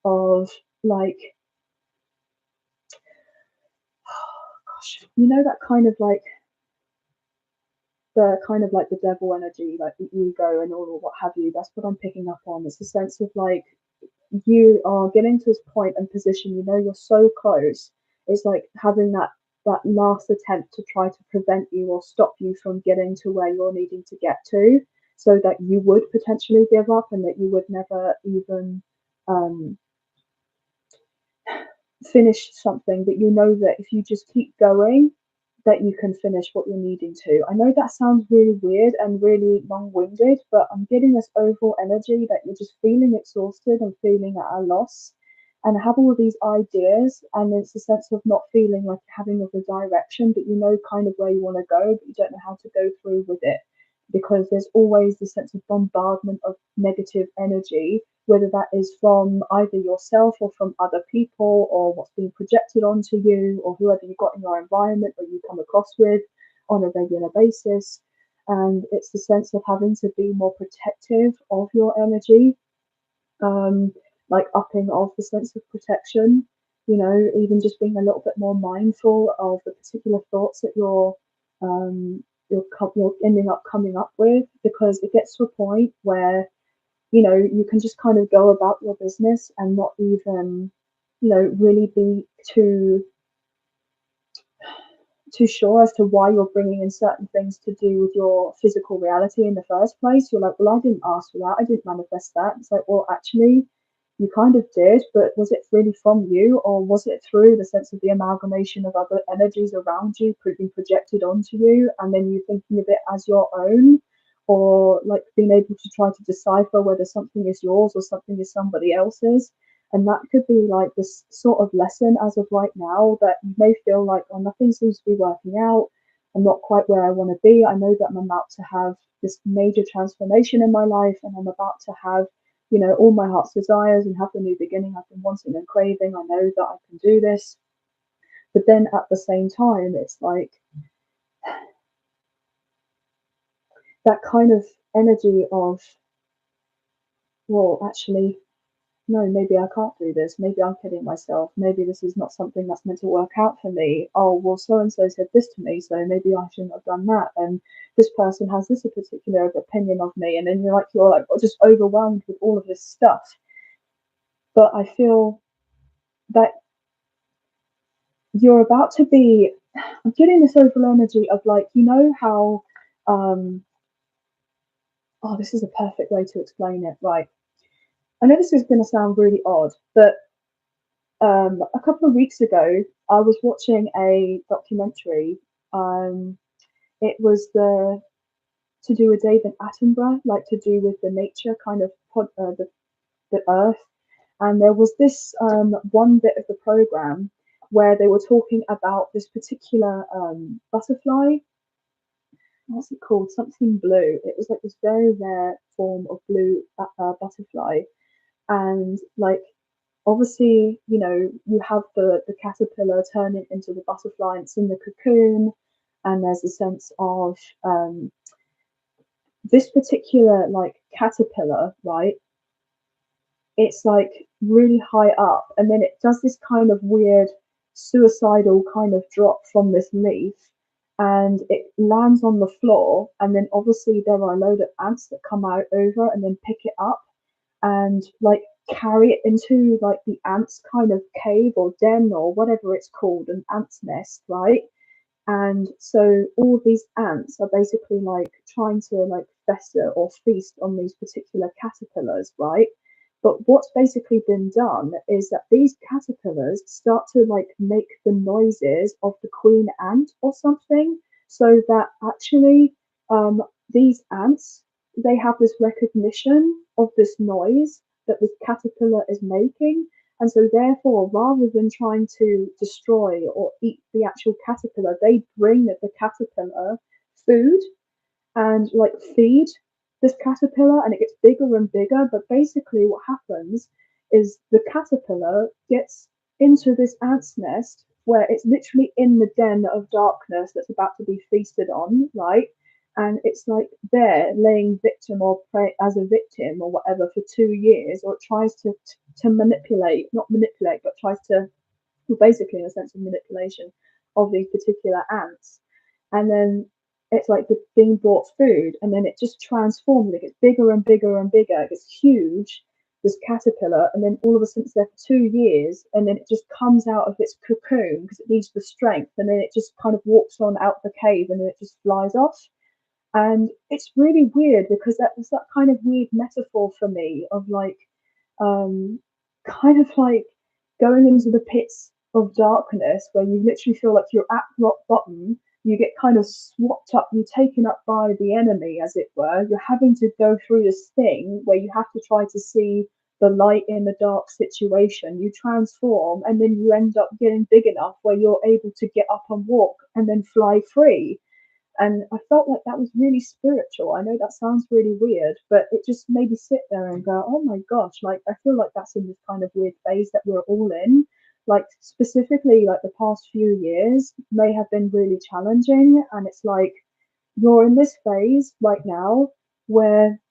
of like, gosh, you know, that kind of like the devil energy, like the ego and all what have you. That's what I'm picking up on. It's a sense of like you are getting to this point and position, you know, you're so close. It's like having that last attempt to try to prevent you or stop you from getting to where you're needing to get to, so that you would potentially give up and that you would never even um, finish something. But you know that if you just keep going, that you can finish what you're needing to. I know that sounds really weird and really long-winded, but I'm getting this overall energy that you're just feeling exhausted and feeling at a loss and have all of these ideas, and it's a sense of not feeling like having of a direction, but you know kind of where you want to go, but you don't know how to go through with it because there's always this sense of bombardment of negative energy, whether that is from either yourself or from other people or what's being projected onto you or whoever you've got in your environment or you come across with on a regular basis. And it's the sense of having to be more protective of your energy, um, like upping of the sense of protection, you know, even just being a little bit more mindful of the particular thoughts that um, you're ending up coming up with, because it gets to a point where you know, you can just kind of go about your business and not even, you know, really be too sure as to why you're bringing in certain things to do with your physical reality in the first place. You're like, well, I didn't ask for that. I didn't manifest that. It's like, well, actually, you kind of did, but was it really from you, or was it through the sense of the amalgamation of other energies around you being projected onto you, and then you thinking of it as your own, or like being able to try to decipher whether something is yours or something is somebody else's? And that could be like this sort of lesson as of right now that you may feel like, oh, nothing seems to be working out. I'm not quite where I want to be. I know that I'm about to have this major transformation in my life, and I'm about to have, you know, all my heart's desires and have the new beginning I've been wanting and craving. I know that I can do this. But then at the same time, it's like that kind of energy of, well, actually, no, maybe I can't do this. Maybe I'm kidding myself. Maybe this is not something that's meant to work out for me. Oh, well, so and so said this to me, so maybe I shouldn't have done that. And this person has this particular opinion of me, and then you're like just overwhelmed with all of this stuff. But I feel that you're about to be. I'm getting this overall energy of like, you know how. Oh, this is a perfect way to explain it. Right. I know this is going to sound really odd, but a couple of weeks ago, I was watching a documentary. Um, it was to do with David Attenborough, like to do with the nature kind of the Earth. And there was this one bit of the program where they were talking about this particular butterfly. What's it called? Something blue. It was like this very rare form of blue butterfly, and like obviously, you know, you have the caterpillar turning into the butterfly and it's in the cocoon, and there's a sense of this particular like caterpillar, right? It's like really high up, and then it does this kind of weird suicidal kind of drop from this leaf, and it lands on the floor, and then obviously there are a load of ants that come out over and then pick it up and like carry it into like the ants kind of cave or den or whatever it's called, an ant's nest, right? And so all of these ants are basically like trying to like fester or feast on these particular caterpillars, right? But what's basically been done is that these caterpillars start to like make the noises of the queen ant or something, so that actually these ants, they have this recognition of this noise that this caterpillar is making, and so therefore, rather than trying to destroy or eat the actual caterpillar, they bring the caterpillar food and like feed this caterpillar, and it gets bigger and bigger. But basically what happens is the caterpillar gets into this ant's nest where it's literally in the den of darkness that's about to be feasted on, right? And it's like there laying victim or prey as a victim or whatever for 2 years, or it tries to manipulate, not manipulate, but tries to, well, basically in a sense of manipulation of these particular ants. And then it's like the being brought food, and then it just transforms. It gets bigger and bigger and bigger. It gets huge, this caterpillar, and then all of a sudden it's there for 2 years, and then it just comes out of its cocoon because it needs the strength, and then it just kind of walks on out the cave, and then it just flies off. And it's really weird because that was that kind of weird metaphor for me of like um, kind of like going into the pits of darkness where you literally feel like you're at rock bottom. You get kind of swapped up, you're taken up by the enemy, as it were. You're having to go through this thing where you have to try to see the light in the dark situation. You transform, and then you end up getting big enough where you're able to get up and walk and then fly free. And I felt like that was really spiritual. I know that sounds really weird, but it just made me sit there and go, oh my gosh, like I feel like that's in this kind of weird phase that we're all in. Like specifically, like the past few years may have been really challenging. And it's like you're in this phase right now where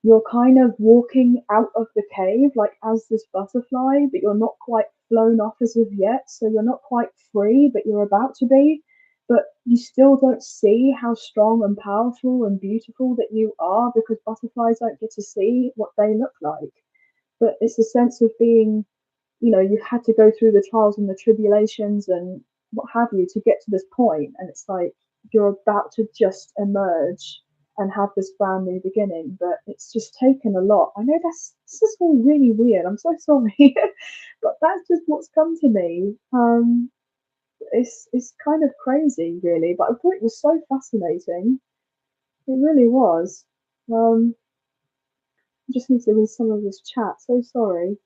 you're kind of walking out of the cave, like as this butterfly, but you're not quite flown off as of yet. So you're not quite free, but you're about to be. But you still don't see how strong and powerful and beautiful that you are, because butterflies don't get to see what they look like. But it's a sense of being, you know, you've had to go through the trials and the tribulations and what have you to get to this point, and it's like you're about to just emerge and have this brand new beginning. But it's just taken a lot. I know this is all really weird, I'm so sorry. But that's just what's come to me. It's kind of crazy really, but I thought it was so fascinating. It really was. um I just need to read some of this chat, so sorry.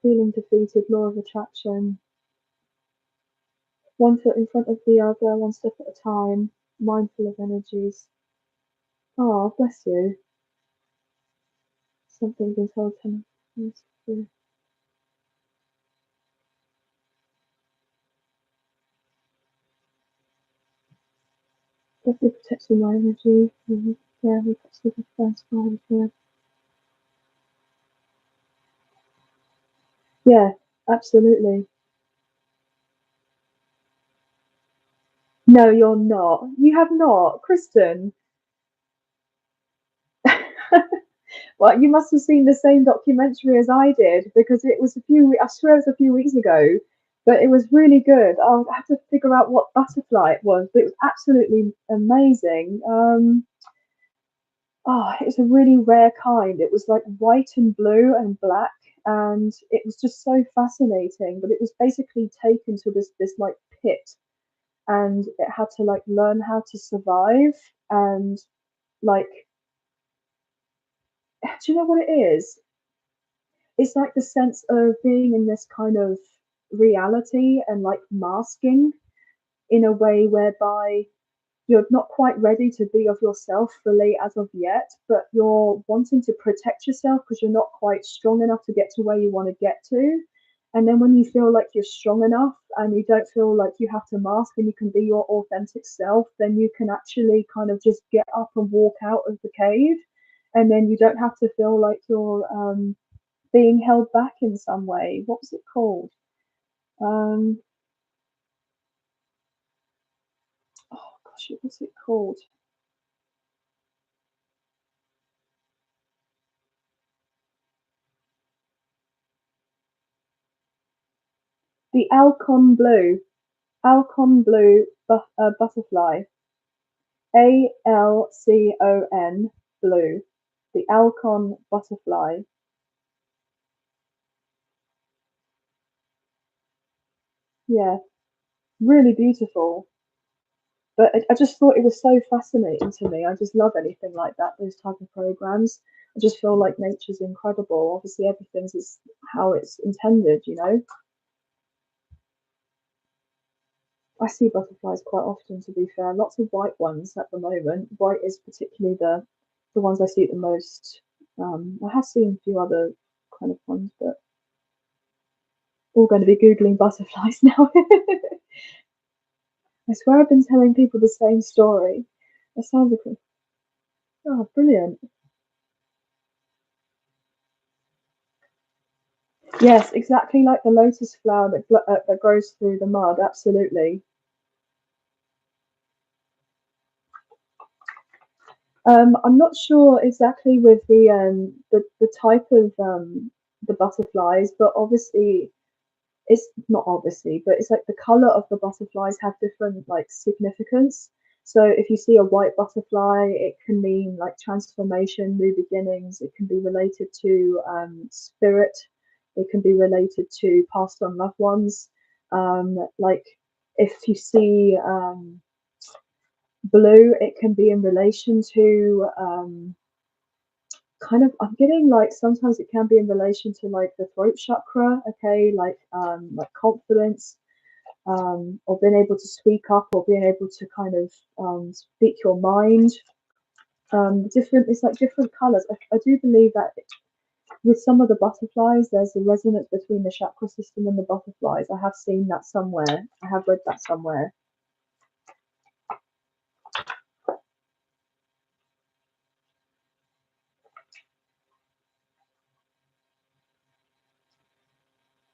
Feeling defeated, law of attraction. One foot in front of the other, one step at a time, mindful of energies. Oh, bless you. Something being told him. Definitely protecting my energy. Yeah, we got to the first one. Yeah. Yeah, absolutely. No, you're not. You have not, Kristen. Well, you must have seen the same documentary as I did because it was I swear it was a few weeks ago, but it was really good. I'll have to figure out what butterfly it was, but it was absolutely amazing. Oh, it was a really rare kind. It was like white and blue and black, and it was just so fascinating. But it was basically taken to this like pit, and it had to like learn how to survive and like, do you know what it is? It's like the sense of being in this kind of reality and like masking in a way whereby you're not quite ready to be of yourself fully as of yet, but you're wanting to protect yourself because you're not quite strong enough to get to where you want to get to. And then when you feel like you're strong enough and you don't feel like you have to mask and you can be your authentic self, then you can actually kind of just get up and walk out of the cave. And then you don't have to feel like you're being held back in some way. What was it called? Um, oh gosh, what was it called? The Alcon blue butterfly. Alcon blue. The Alcon butterfly. Yeah, really beautiful. But I just thought it was so fascinating to me. I just love anything like that, those type of programs. I just feel like nature's incredible. Obviously, everything's is how it's intended, you know. I see butterflies quite often, to be fair. Lots of white ones at the moment. White is particularly the ones I see the most. I have seen a few other kind of ones, but all going to be googling butterflies now. I swear I've been telling people the same story. It sounds like oh, brilliant. Yes, exactly like the lotus flower that grows through the mud. Absolutely. I'm not sure exactly with the type of the butterflies, but obviously it's not obviously, but it's like the color of the butterflies have different like significance. So if you see a white butterfly, it can mean like transformation, new beginnings. It can be related to spirit. It can be related to passed on loved ones. Like if you see blue, it can be in relation to kind of, I'm getting like sometimes it can be in relation to like the throat chakra, okay, like confidence, or being able to speak up or being able to kind of speak your mind. Different, it's like different colors. I do believe that with some of the butterflies, there's a resonance between the chakra system and the butterflies. I have seen that somewhere. I have read that somewhere.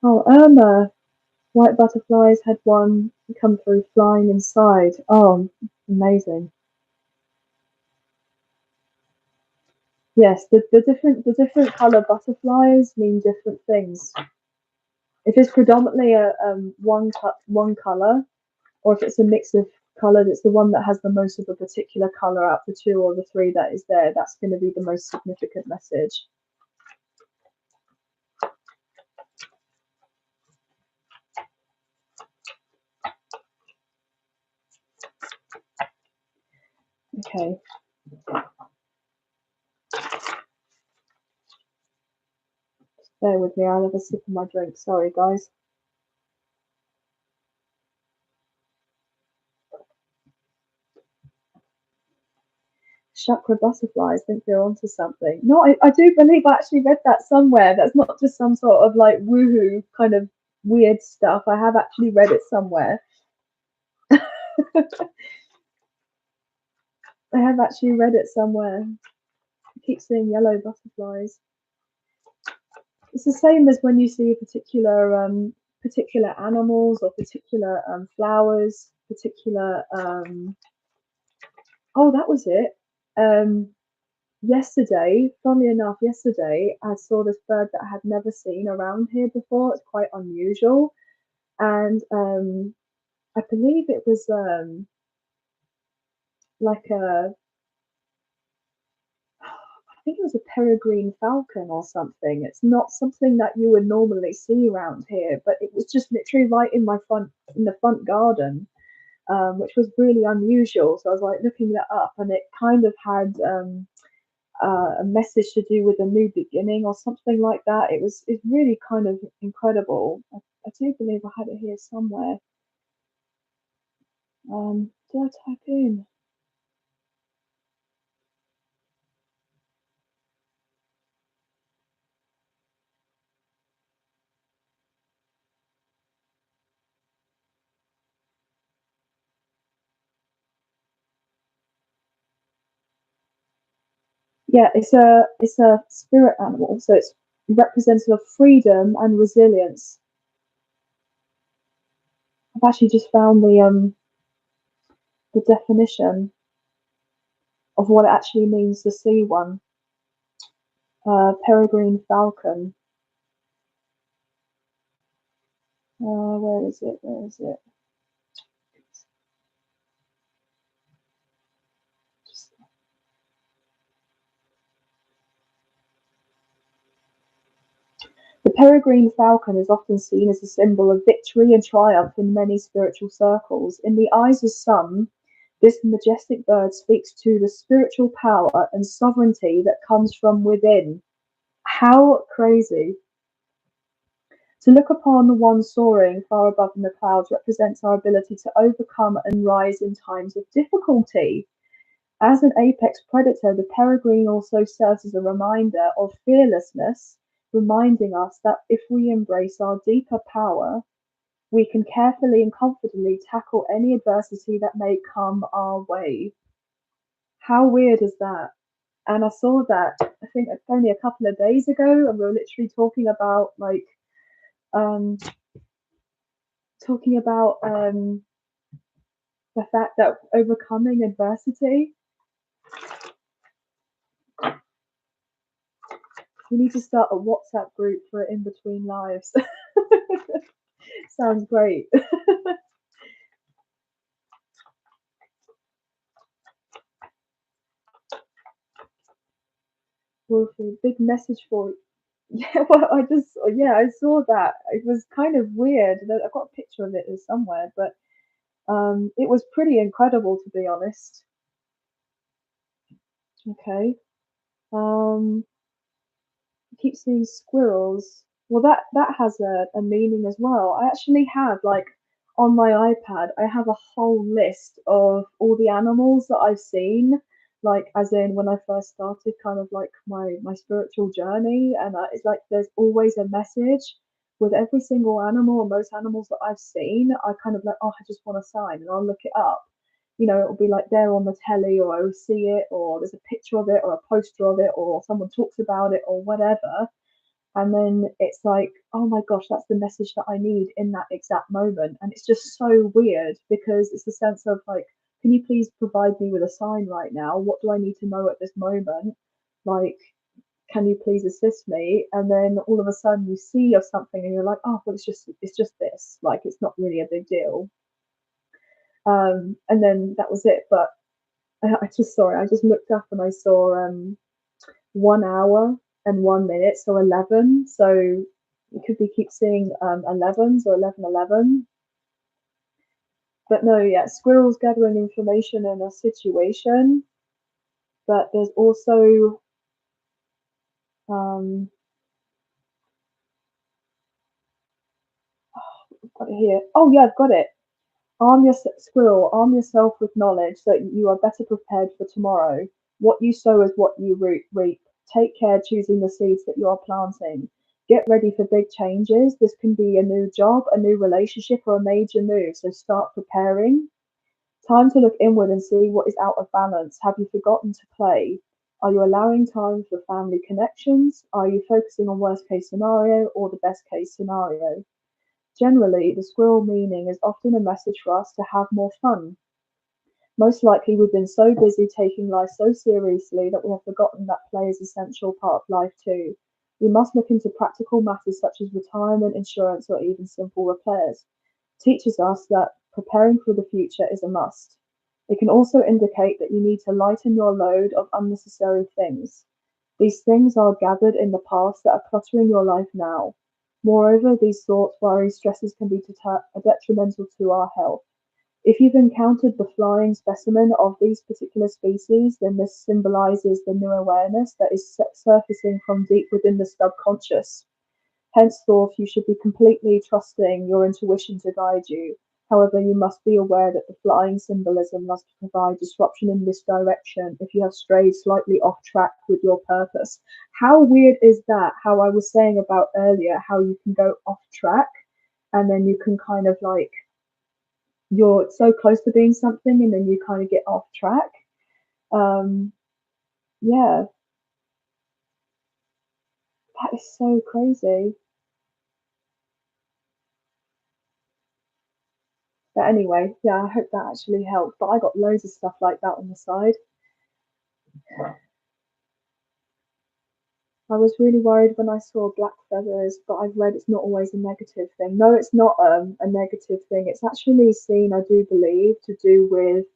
Oh, Irma, white butterflies had one come through flying inside. Oh, amazing. Yes, the different color butterflies mean different things. If it's predominantly a one color, or if it's a mix of colors, it's the one that has the most of a particular color out the two or the three that is there. That's going to be the most significant message. Okay. Bear with me. I'll have a sip of my drink. Sorry, guys. Chakra butterflies think they're onto something. No, I do believe I actually read that somewhere. That's not just some sort of like woohoo kind of weird stuff. I have actually read it somewhere. I have actually read it somewhere. I keep seeing yellow butterflies. It's the same as when you see particular animals or particular flowers, particular oh, that was it. Yesterday, funnily enough, yesterday I saw this bird that I had never seen around here before. It's quite unusual, and I believe it was like I think it was a peregrine falcon or something. It's not something that you would normally see around here, but it was just literally right in the front garden, which was really unusual. So I was like looking that up, and it kind of had a message to do with a new beginning or something like that. It's really kind of incredible. I do believe I had it here somewhere. Did I type in? Yeah, it's a spirit animal, so it's representative of freedom and resilience. I've actually just found the definition of what it actually means to see one. Peregrine falcon. Where is it? Where is it? The peregrine falcon is often seen as a symbol of victory and triumph in many spiritual circles. In the eyes of some, this majestic bird speaks to the spiritual power and sovereignty that comes from within. How crazy! To look upon one soaring far above in the clouds represents our ability to overcome and rise in times of difficulty. As an apex predator, the peregrine also serves as a reminder of fearlessness, reminding us that if we embrace our deeper power, we can carefully and confidently tackle any adversity that may come our way. How weird is that? And I saw that, I think only a couple of days ago, and we were literally um, the fact that overcoming adversity, we need to start a WhatsApp group for In Between Lives. Sounds great. Wolfie, big message for you. Yeah, well, I saw that. It was kind of weird. I've got a picture of it somewhere, but it was pretty incredible to be honest. Okay. Um, I keep seeing squirrels. Well, that has a meaning as well. I actually have like on my iPad, I have a whole list of all the animals that I've seen, like as in when I first started, kind of like my spiritual journey, and it's like there's always a message with every single animal or most animals that I've seen. I kind of like, oh, I just want a sign, and I'll look it up. It'll be like there on the telly, or I'll see it, or there's a picture of it, or a poster of it, or someone talks about it, or whatever. And then it's like, oh my gosh, that's the message that I need in that exact moment. And it's just so weird because it's a sense of like, can you please provide me with a sign right now? What do I need to know at this moment? Like, can you please assist me? And then all of a sudden you see of something and you're like, oh, well, it's just this. Like, it's not really a big deal. And then that was it. But I just looked up and I saw 1 hour and 1 minute, so 11. So you could be keep seeing 11s or 1111. But no, yeah, squirrels gathering information in a situation. But there's also I've got it here. Oh yeah, I've got it. Arm your squirrel, arm yourself with knowledge so that you are better prepared for tomorrow. What you sow is what you reap. Take care choosing the seeds that you are planting. Get ready for big changes. This can be a new job, a new relationship, or a major move. So start preparing. Time to look inward and see what is out of balance. Have you forgotten to play? Are you allowing time for family connections? Are you focusing on worst case scenario or the best case scenario? Generally, the squirrel meaning is often a message for us to have more fun. Most likely, we've been so busy taking life so seriously that we have forgotten that play is an essential part of life too. We must look into practical matters such as retirement, insurance, or even simple repairs. Teaches us that preparing for the future is a must. It can also indicate that you need to lighten your load of unnecessary things. These things are gathered in the past that are cluttering your life now. Moreover, these thoughts, worries, stresses can be detrimental to our health. If you've encountered the flying specimen of these particular species, then this symbolizes the new awareness that is surfacing from deep within the subconscious. Henceforth, you should be completely trusting your intuition to guide you. However, you must be aware that the flying symbolism must provide disruption in this direction if you have strayed slightly off track with your purpose. How weird is that? How I was saying about earlier, how you can go off track and then you can kind of like, you're so close to being something and then you kind of get off track. Um, yeah, that is so crazy. But anyway, yeah, I hope that actually helped. But I got loads of stuff like that on the side. I was really worried when I saw black feathers, but I've read it's not always a negative thing. No, it's not a negative thing. It's actually seen, I do believe, to do with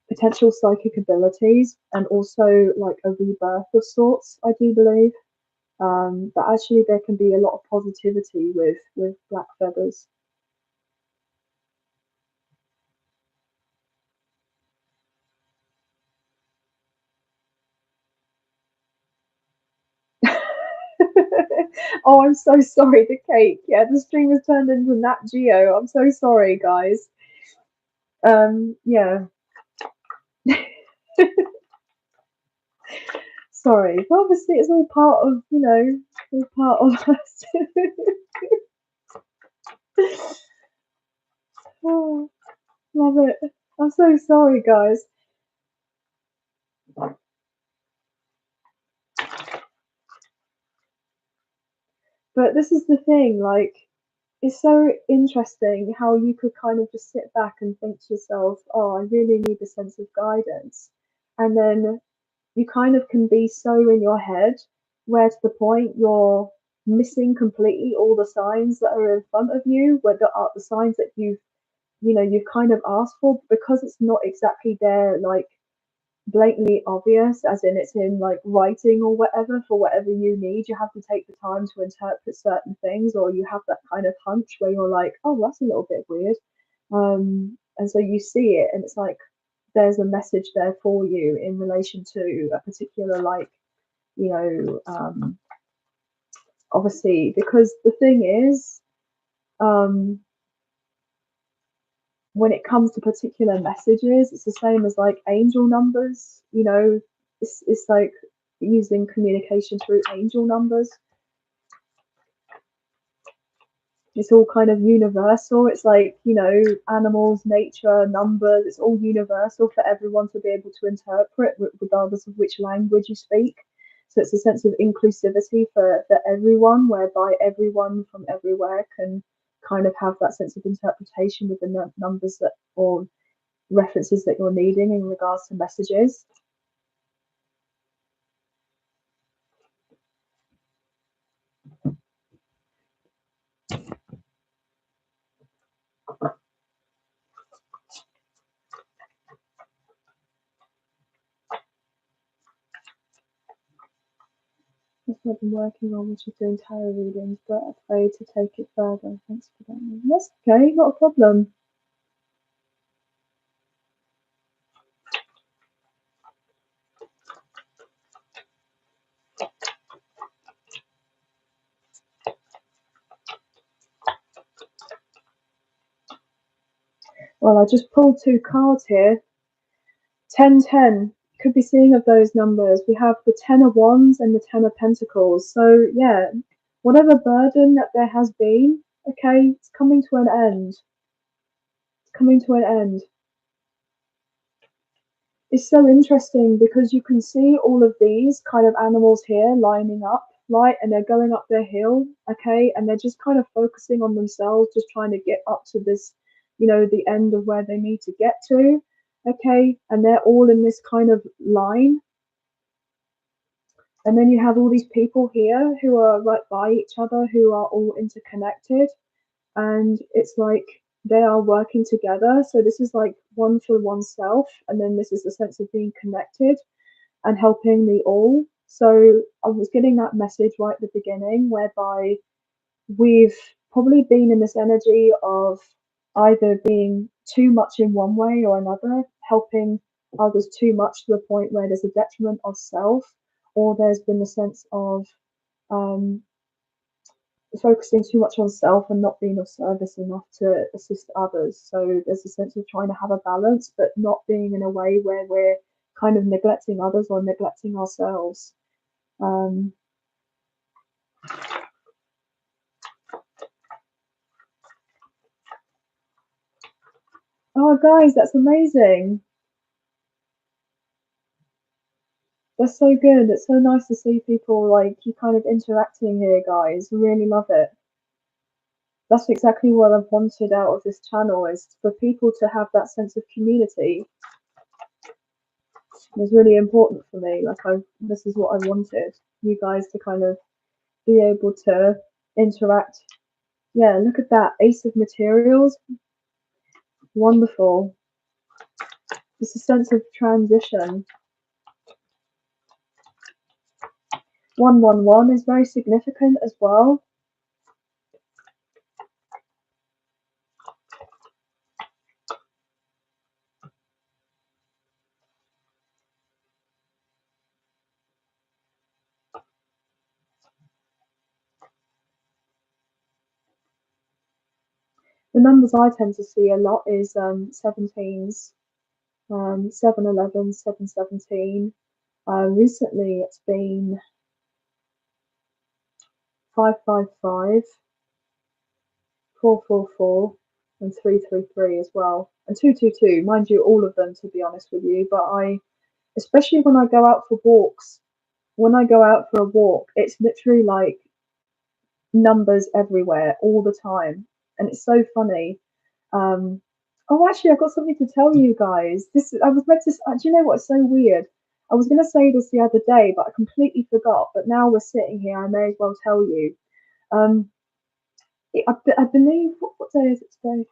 potential psychic abilities and also like a rebirth of sorts, I do believe. But actually, there can be a lot of positivity with black feathers. Oh, I'm so sorry, the cake. Yeah, the stream has turned into Nat Geo. I'm so sorry, guys. Yeah, sorry. But obviously, it's all part of, all part of us. Oh, love it. I'm so sorry, guys. But this is the thing, like, it's so interesting how you could kind of just sit back and think to yourself, oh, I really need a sense of guidance. And then you kind of can be so in your head where to the point you're missing completely all the signs that are in front of you, whether are the signs that you've kind of asked for because it's not exactly there like blatantly obvious, as in it's in like writing or whatever for whatever you need. You have to take the time to interpret certain things, or you have that kind of hunch where you're like, oh, that's a little bit weird. And so you see it, and it's like there's a message there for you in relation to a particular, like, you know, obviously, because the thing is, um, when it comes to particular messages, it's the same as like angel numbers, it's like using communication through angel numbers. It's all kind of universal. It's like, animals, nature, numbers, it's all universal for everyone to be able to interpret, regardless of which language you speak. So it's a sense of inclusivity for everyone, whereby everyone from everywhere can kind of have that sense of interpretation with the numbers that or references that you're needing in regards to messages. That's what I've been working on, which is doing tarot readings, but afraid to take it further. Thanks for that. That's okay, not a problem. Well, I just pulled two cards here. 10-10. Could be seeing of those numbers. We have the Ten of Wands and the Ten of Pentacles. So yeah, whatever burden that there has been, okay, it's coming to an end. It's coming to an end. It's so interesting because you can see all of these kind of animals here lining up, right? And they're going up their hill, okay? And they're just kind of focusing on themselves, just trying to get up to this, you know, the end of where they need to get to, okay? And they're all in this kind of line. And then you have all these people here who are right by each other, who are all interconnected. And it's like they are working together. So this is like one for oneself. And then this is the sense of being connected and helping the all. So I was getting that message right at the beginning, whereby we've probably been in this energy of either being too much in one way or another, helping others too much to the point where there's a detriment of self, or there's been a sense of um, focusing too much on self and not being of service enough to assist others. So there's a sense of trying to have a balance, but not being in a way where we're kind of neglecting others or neglecting ourselves. Oh, guys, that's amazing. That's so good. It's so nice to see people like you kind of interacting here, guys. Really love it. That's exactly what I've wanted out of this channel, is for people to have that sense of community. It's really important for me. Like, this is what I wanted. You guys to kind of be able to interact. Yeah, look at that. Ace of Materials. Wonderful. It's a sense of transition. 111 is very significant as well. The numbers I tend to see a lot is 17s, 711, 717. Recently it's been 555, 444, and 333 as well, and 222. Mind you, all of them, to be honest with you. But especially when I go out for walks, when I go out for a walk, it's literally like numbers everywhere all the time, and it's so funny. Oh, actually, I've got something to tell you guys. I was meant to. Do you know what's so weird? I was going to say this the other day, but I completely forgot. But now we're sitting here, I may as well tell you. Um, I believe what day is it today?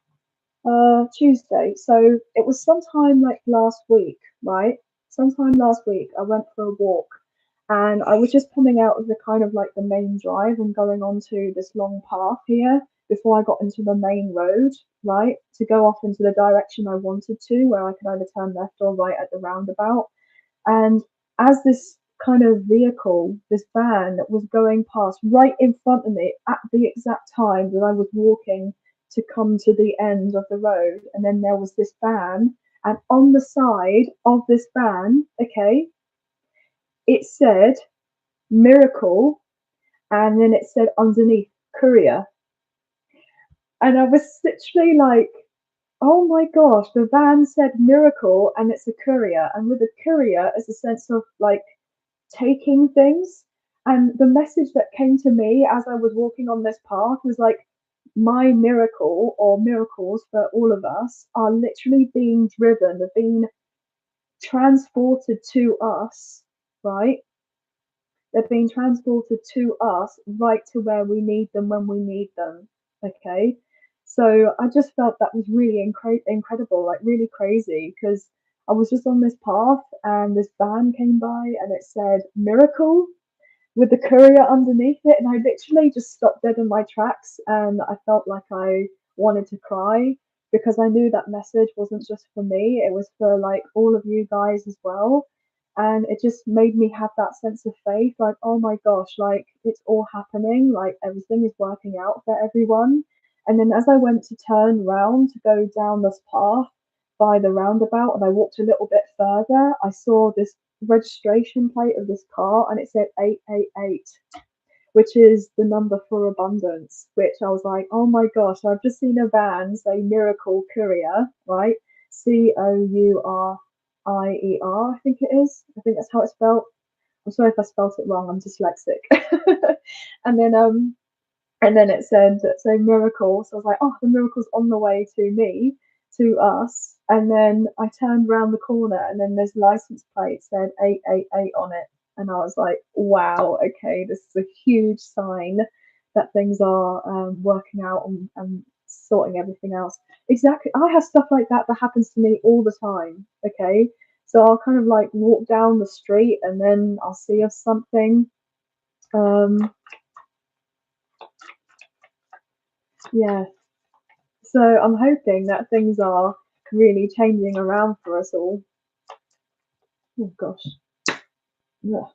Tuesday. So it was sometime like last week, right? Sometime last week, I went for a walk, and I was just coming out of the kind of like the main drive and going onto this long path here before I got into the main road, right, to go off into the direction I wanted to, where I could either turn left or right at the roundabout. And as this kind of vehicle, this van that was going past right in front of me at the exact time that I was walking to come to the end of the road, and then there was this van, and on the side of this van, okay, it said miracle, and then it said underneath courier. And I was literally like, oh my gosh, the van said miracle and it's a courier. And with a courier, it's a sense of like taking things. And the message that came to me as I was walking on this path was like, my miracle, or miracles for all of us, are literally being driven, they're being transported to us, right? They're being transported to us right to where we need them when we need them. Okay. So I just felt that was really incredible, like really crazy, because I was just on this path and this van came by and it said miracle with the courier underneath it. And I literally just stopped dead in my tracks, and I felt like I wanted to cry, because I knew that message wasn't just for me, it was for like all of you guys as well. And it just made me have that sense of faith, like, oh my gosh, like it's all happening, like everything is working out for everyone. And then as I went to turn round to go down this path, by the roundabout and I walked a little bit further, I saw this registration plate of this car and it said 888, which is the number for abundance, which I was like, oh my gosh, I've just seen a van say Miracle Courier, right? Courier, I think it is. I think that's how it's spelled. I'm sorry if I spelt it wrong, I'm dyslexic. and then it said so miracle. So I was like, oh, the miracle's on the way to me, to us. And then I turned around the corner and then this license plate said 888 on it. And I was like, wow, okay, this is a huge sign that things are working out and sorting everything else. Exactly. I have stuff like that that happens to me all the time. Okay. So I'll kind of like walk down the street and then I'll see of something. Yeah. So I'm hoping that things are really changing around for us all. Oh gosh. Ugh.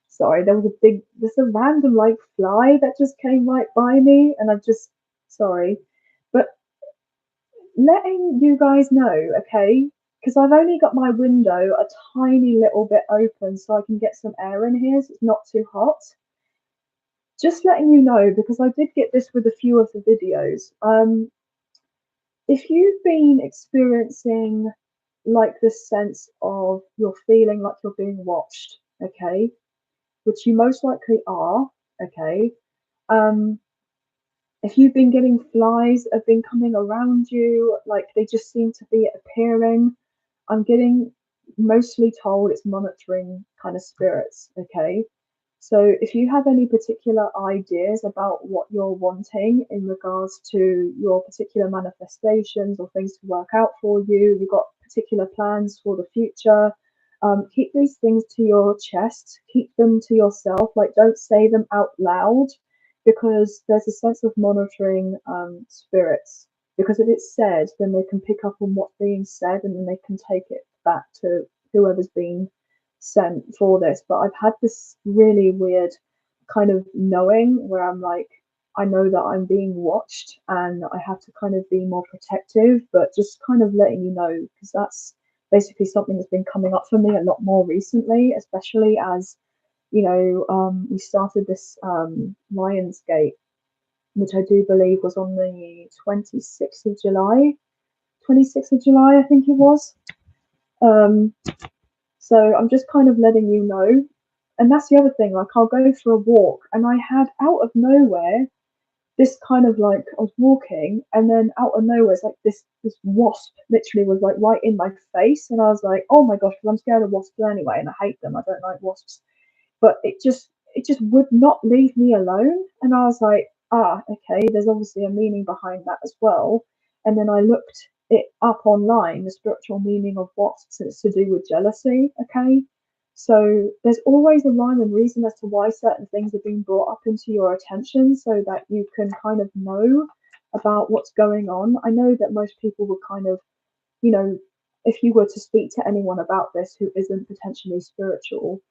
Sorry, there's a random like fly that just came right by me and sorry. But letting you guys know, okay, because I've only got my window a tiny little bit open so I can get some air in here so it's not too hot. Just letting you know, because I did get this with a few of the videos. If you've been experiencing like this sense of you're feeling like you're being watched, okay, which you most likely are, okay. If you've been getting flies have been coming around you, like they just seem to be appearing, I'm getting mostly told it's monitoring kind of spirits, okay? So if you have any particular ideas about what you're wanting in regards to your particular manifestations or things to work out for you, you've got particular plans for the future, keep these things to your chest, keep them to yourself, like don't say them out loud because there's a sense of monitoring spirits. Because if it's said, then they can pick up on what's being said and then they can take it back to whoever's been sent for this. But I've had this really weird kind of knowing where I'm like, I know that I'm being watched and I have to kind of be more protective, but just kind of letting you know, because that's basically something that's been coming up for me a lot more recently, especially as, you know, we started this Lionsgate, which I do believe was on the 26th of July. 26th of July, I think it was. So I'm just kind of letting you know. And that's the other thing, like I'll go for a walk and I had out of nowhere this kind of like I was walking and then out of nowhere it's like this wasp literally was like right in my face and I was like, oh my gosh, because I'm scared of wasps anyway and I hate them. I don't like wasps. But it just would not leave me alone. And I was like, okay, there's obviously a meaning behind that as well. And then I looked it up online, the spiritual meaning of wasps, and it's to do with jealousy, okay? So there's always a rhyme and reason as to why certain things are being brought up into your attention so that you can kind of know about what's going on. I know that most people would kind of, you know, if you were to speak to anyone about this who isn't potentially spiritual,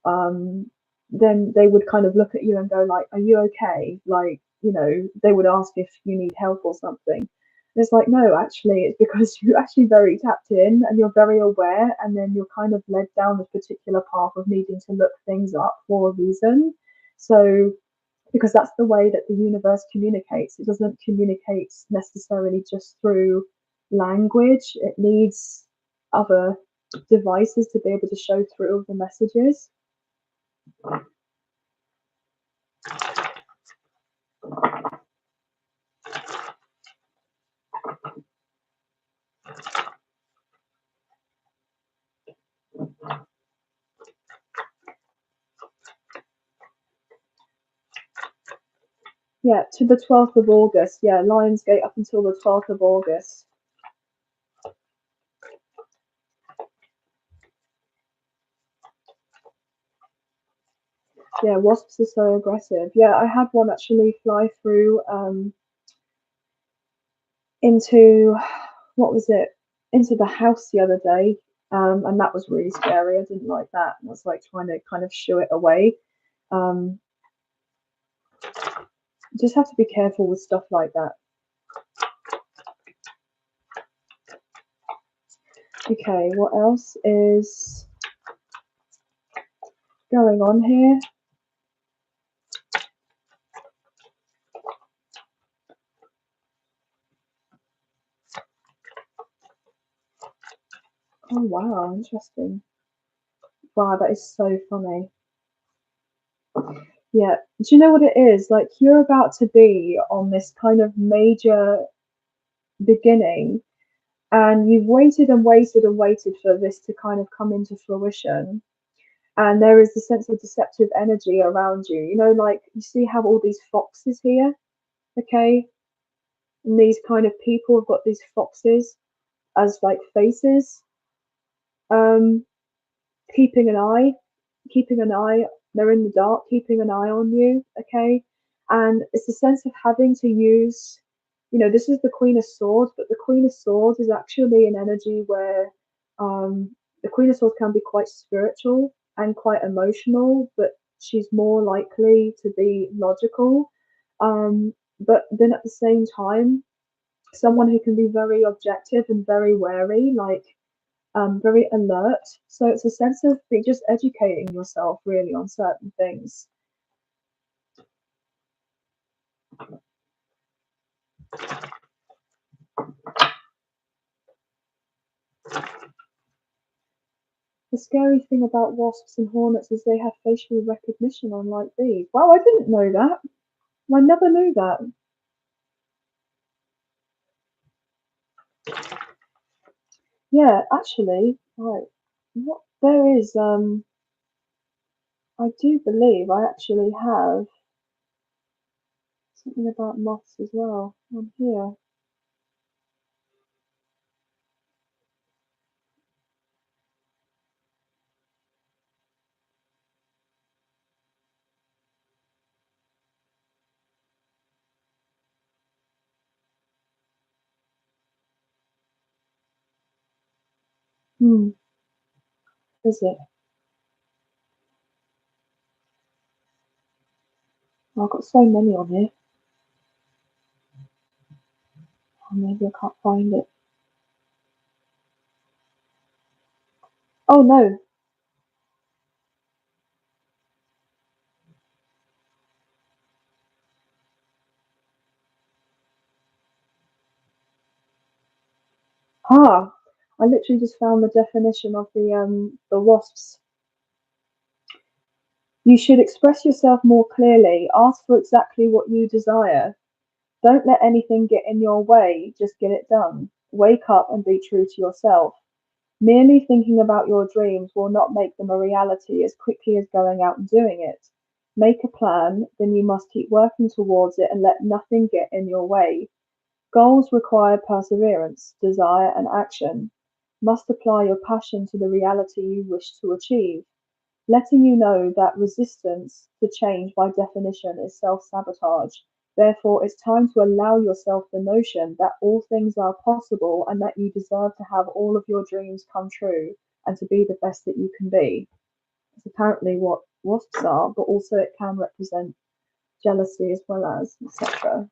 um, then they would kind of look at you and go like, "Are you okay?" Like, you know, they would ask if you need help or something. And it's like, no, actually, it's because you're actually very tapped in and you're very aware, and then you're kind of led down this particular path of needing to look things up for a reason. So because that's the way that the universe communicates. It doesn't communicate necessarily just through language. It needs other devices to be able to show through the messages. Yeah, to the 12th of August. Yeah, Lionsgate up until the 12th of August. Yeah, wasps are so aggressive. Yeah, I had one actually fly through into, what was it? Into the house the other day. And that was really scary. I didn't like that. I was like trying to kind of shoo it away. Just have to be careful with stuff like that. Okay, what else is going on here? Oh wow, interesting. Wow, that is so funny. Yeah, do you know what it is? Like, you're about to be on this kind of major beginning, and you've waited and waited and waited for this to kind of come into fruition. And there is a sense of deceptive energy around you. You know, like, you see how all these foxes here, okay? And these kind of people have got these foxes as like faces, um, keeping an eye, keeping an eye. They're in the dark, keeping an eye on you, okay? And it's a sense of having to use, you know, this is the Queen of Swords, but the Queen of Swords is actually an energy where the Queen of Swords can be quite spiritual and quite emotional, but she's more likely to be logical. But then at the same time, someone who can be very objective and very wary, like very alert. So it's a sense of just educating yourself really on certain things. The scary thing about wasps and hornets is they have facial recognition, unlike bees. Wow, I didn't know that. I never knew that. Yeah, actually, right. What there is, I do believe I actually have something about moths as well on here. Hmm, is it? Oh, I've got so many on here. Oh, maybe I can't find it. Oh no. Ah, I literally just found the definition of the wasps. You should express yourself more clearly. Ask for exactly what you desire. Don't let anything get in your way. Just get it done. Wake up and be true to yourself. Merely thinking about your dreams will not make them a reality as quickly as going out and doing it. Make a plan, then you must keep working towards it and let nothing get in your way. Goals require perseverance, desire, and action. Must apply your passion to the reality you wish to achieve. Letting you know that resistance to change by definition is self-sabotage. Therefore, it's time to allow yourself the notion that all things are possible and that you deserve to have all of your dreams come true and to be the best that you can be. It's apparently what wasps are, but also it can represent jealousy as well as etc.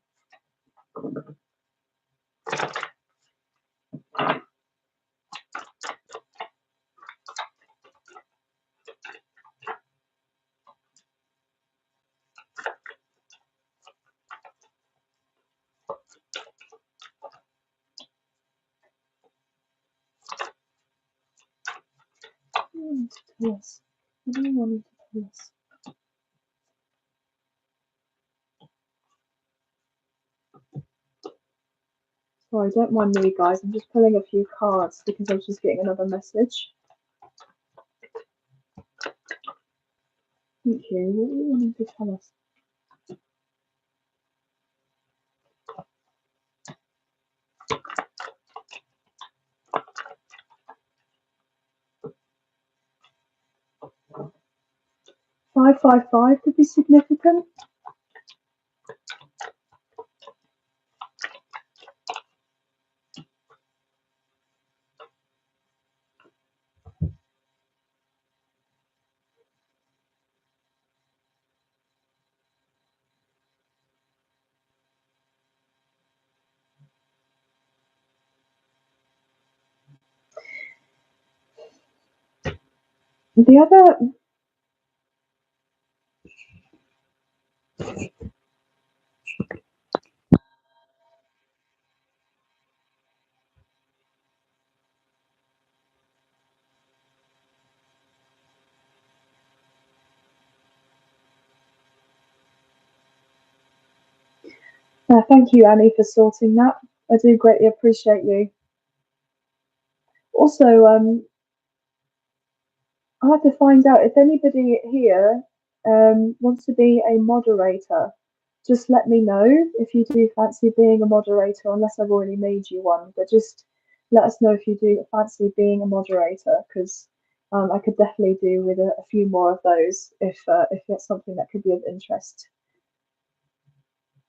Yes. What do you want to tell us? Sorry, don't mind me, guys. I'm just pulling a few cards because I was just getting another message. Thank you. What do you want to tell us? 555 could be significant. The other, thank you, Annie, for sorting that. I do greatly appreciate you. Also, I have to find out if anybody here wants to be a moderator. Just let me know if you do fancy being a moderator, unless I've already made you one. But just let us know if you do fancy being a moderator, because I could definitely do with a few more of those if it's something that could be of interest.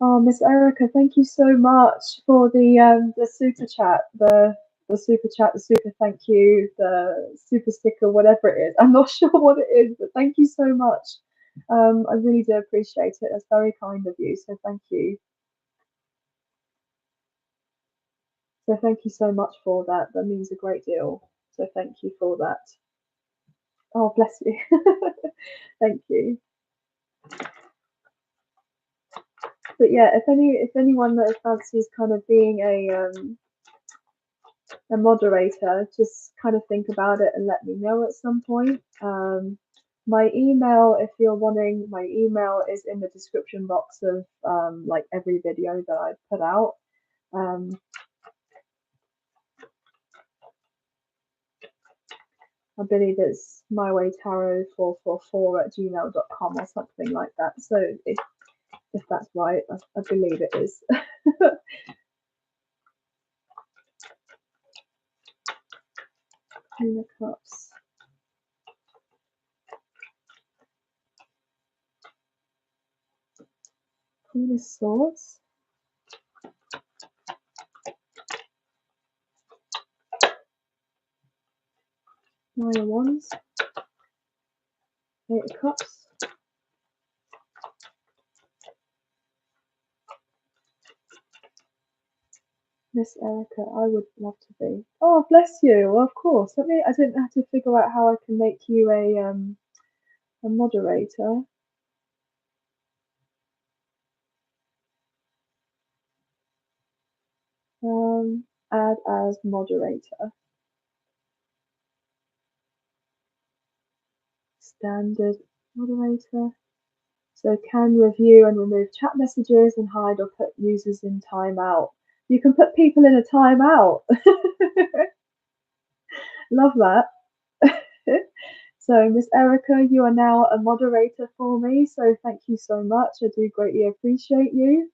Oh, Miss Erica, thank you so much for the super chat, the super chat, the super thank you, the super sticker, whatever it is. I'm not sure what it is, but thank you so much. I really do appreciate it. That's very kind of you. So thank you. So thank you so much for that. That means a great deal. So thank you for that. Oh, bless you. Thank you. But yeah, if anyone that fancies kind of being a moderator, just kind of think about it and let me know at some point. My email, if you're wanting, my email is in the description box of like every video that I put out. I believe it's mywaytarot444@gmail.com or something like that. So if that's right, I believe it is. Queen of Cups. Queen of Swords. Nine of Wands. Eight of Cups. Miss Erica, I would love to be. Oh, bless you. Well, of course. I didn't have to figure out how I can make you a moderator. Add as moderator. Standard moderator. So can review and remove chat messages and hide or put users in timeout. You can put people in a timeout. Love that. So Miss Erica, you are now a moderator for me. So thank you so much. I do greatly appreciate you.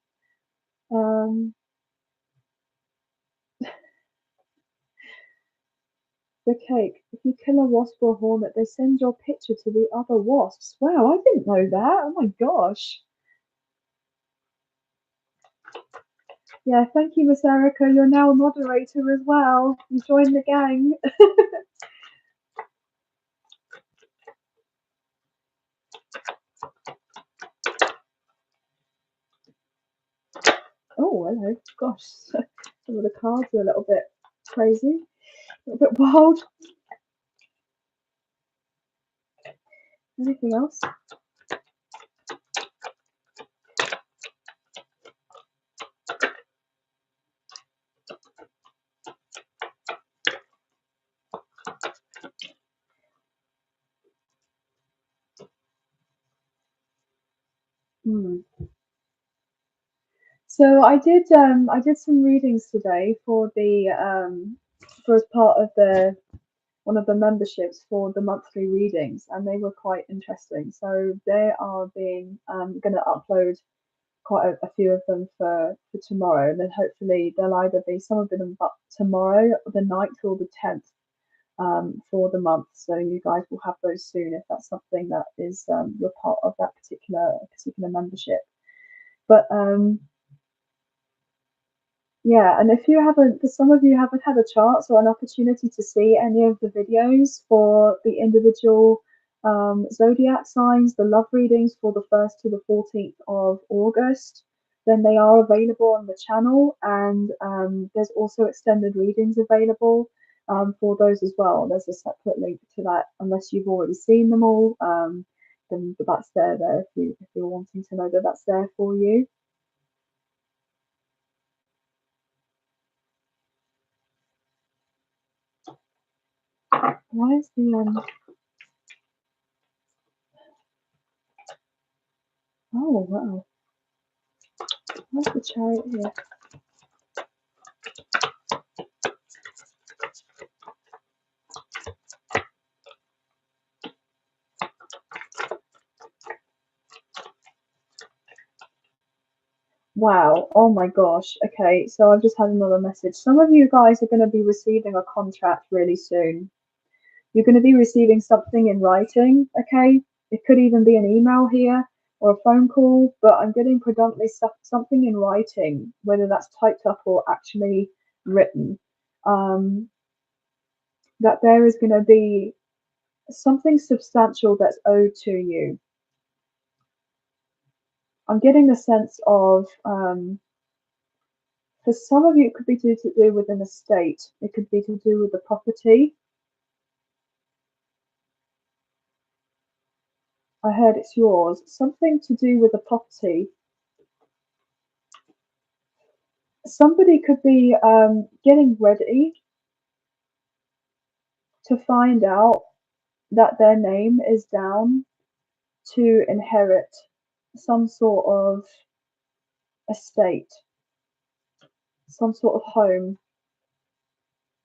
The cake. If you kill a wasp or hornet, they send your picture to the other wasps. Wow, I didn't know that. Oh my gosh. Yeah, thank you, Miss Erica. You're now a moderator as well. You joined the gang. Oh, hello. Gosh, some of the cards are a little bit crazy, a little bit wild. Anything else? So I did some readings today for for as part of the one of the memberships for the monthly readings, and they were quite interesting. So they are being going to upload quite a few of them for tomorrow, and then hopefully they'll either be some of them up tomorrow, the 9th or the 10th for the month. So you guys will have those soon if that's something that is you're part of that particular membership. But yeah, and if you haven't, for some of you haven't had a chance or an opportunity to see any of the videos for the individual zodiac signs, the love readings for the 1st to the 14th of August, then they are available on the channel, and there's also extended readings available. for those as well. There's a separate link to that, unless you've already seen them all. Then that's there if you're wanting to know that that's there for you. Why is the oh wow, where's the chariot here? Wow, oh my gosh. Okay, so I've just had another message. Some of you guys are going to be receiving a contract really soon. You're going to be receiving something in writing, okay? It could even be an email here or a phone call, but I'm getting predominantly something in writing, whether that's typed up or actually written. That there is going to be something substantial that's owed to you. I'm getting the sense of, for some of you, it could be to do with an estate. It could be to do with the property. I heard it's yours. Something to do with the property. Somebody could be getting ready to find out that their name is down to inherit some sort of estate, some sort of home.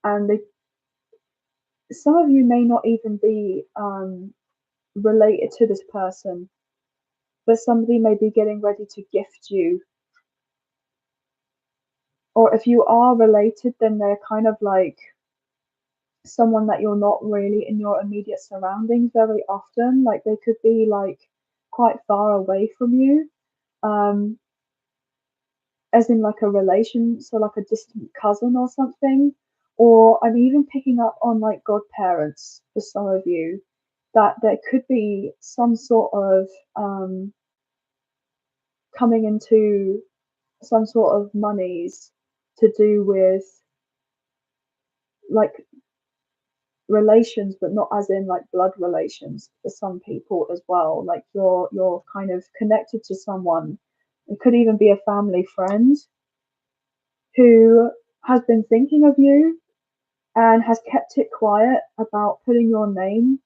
And some of you may not even be related to this person, but somebody may be getting ready to gift you. Or if you are related, then they're kind of like someone that you're not really in your immediate surroundings very often. Like they could be like quite far away from you, as in like a relation, so like a distant cousin or something. Or I'm even picking up on like godparents for some of you, that there could be some sort of coming into some sort of monies to do with like relations, but not as in like blood relations for some people as well. Like you're kind of connected to someone. It could even be a family friend who has been thinking of you and has kept it quiet about putting your name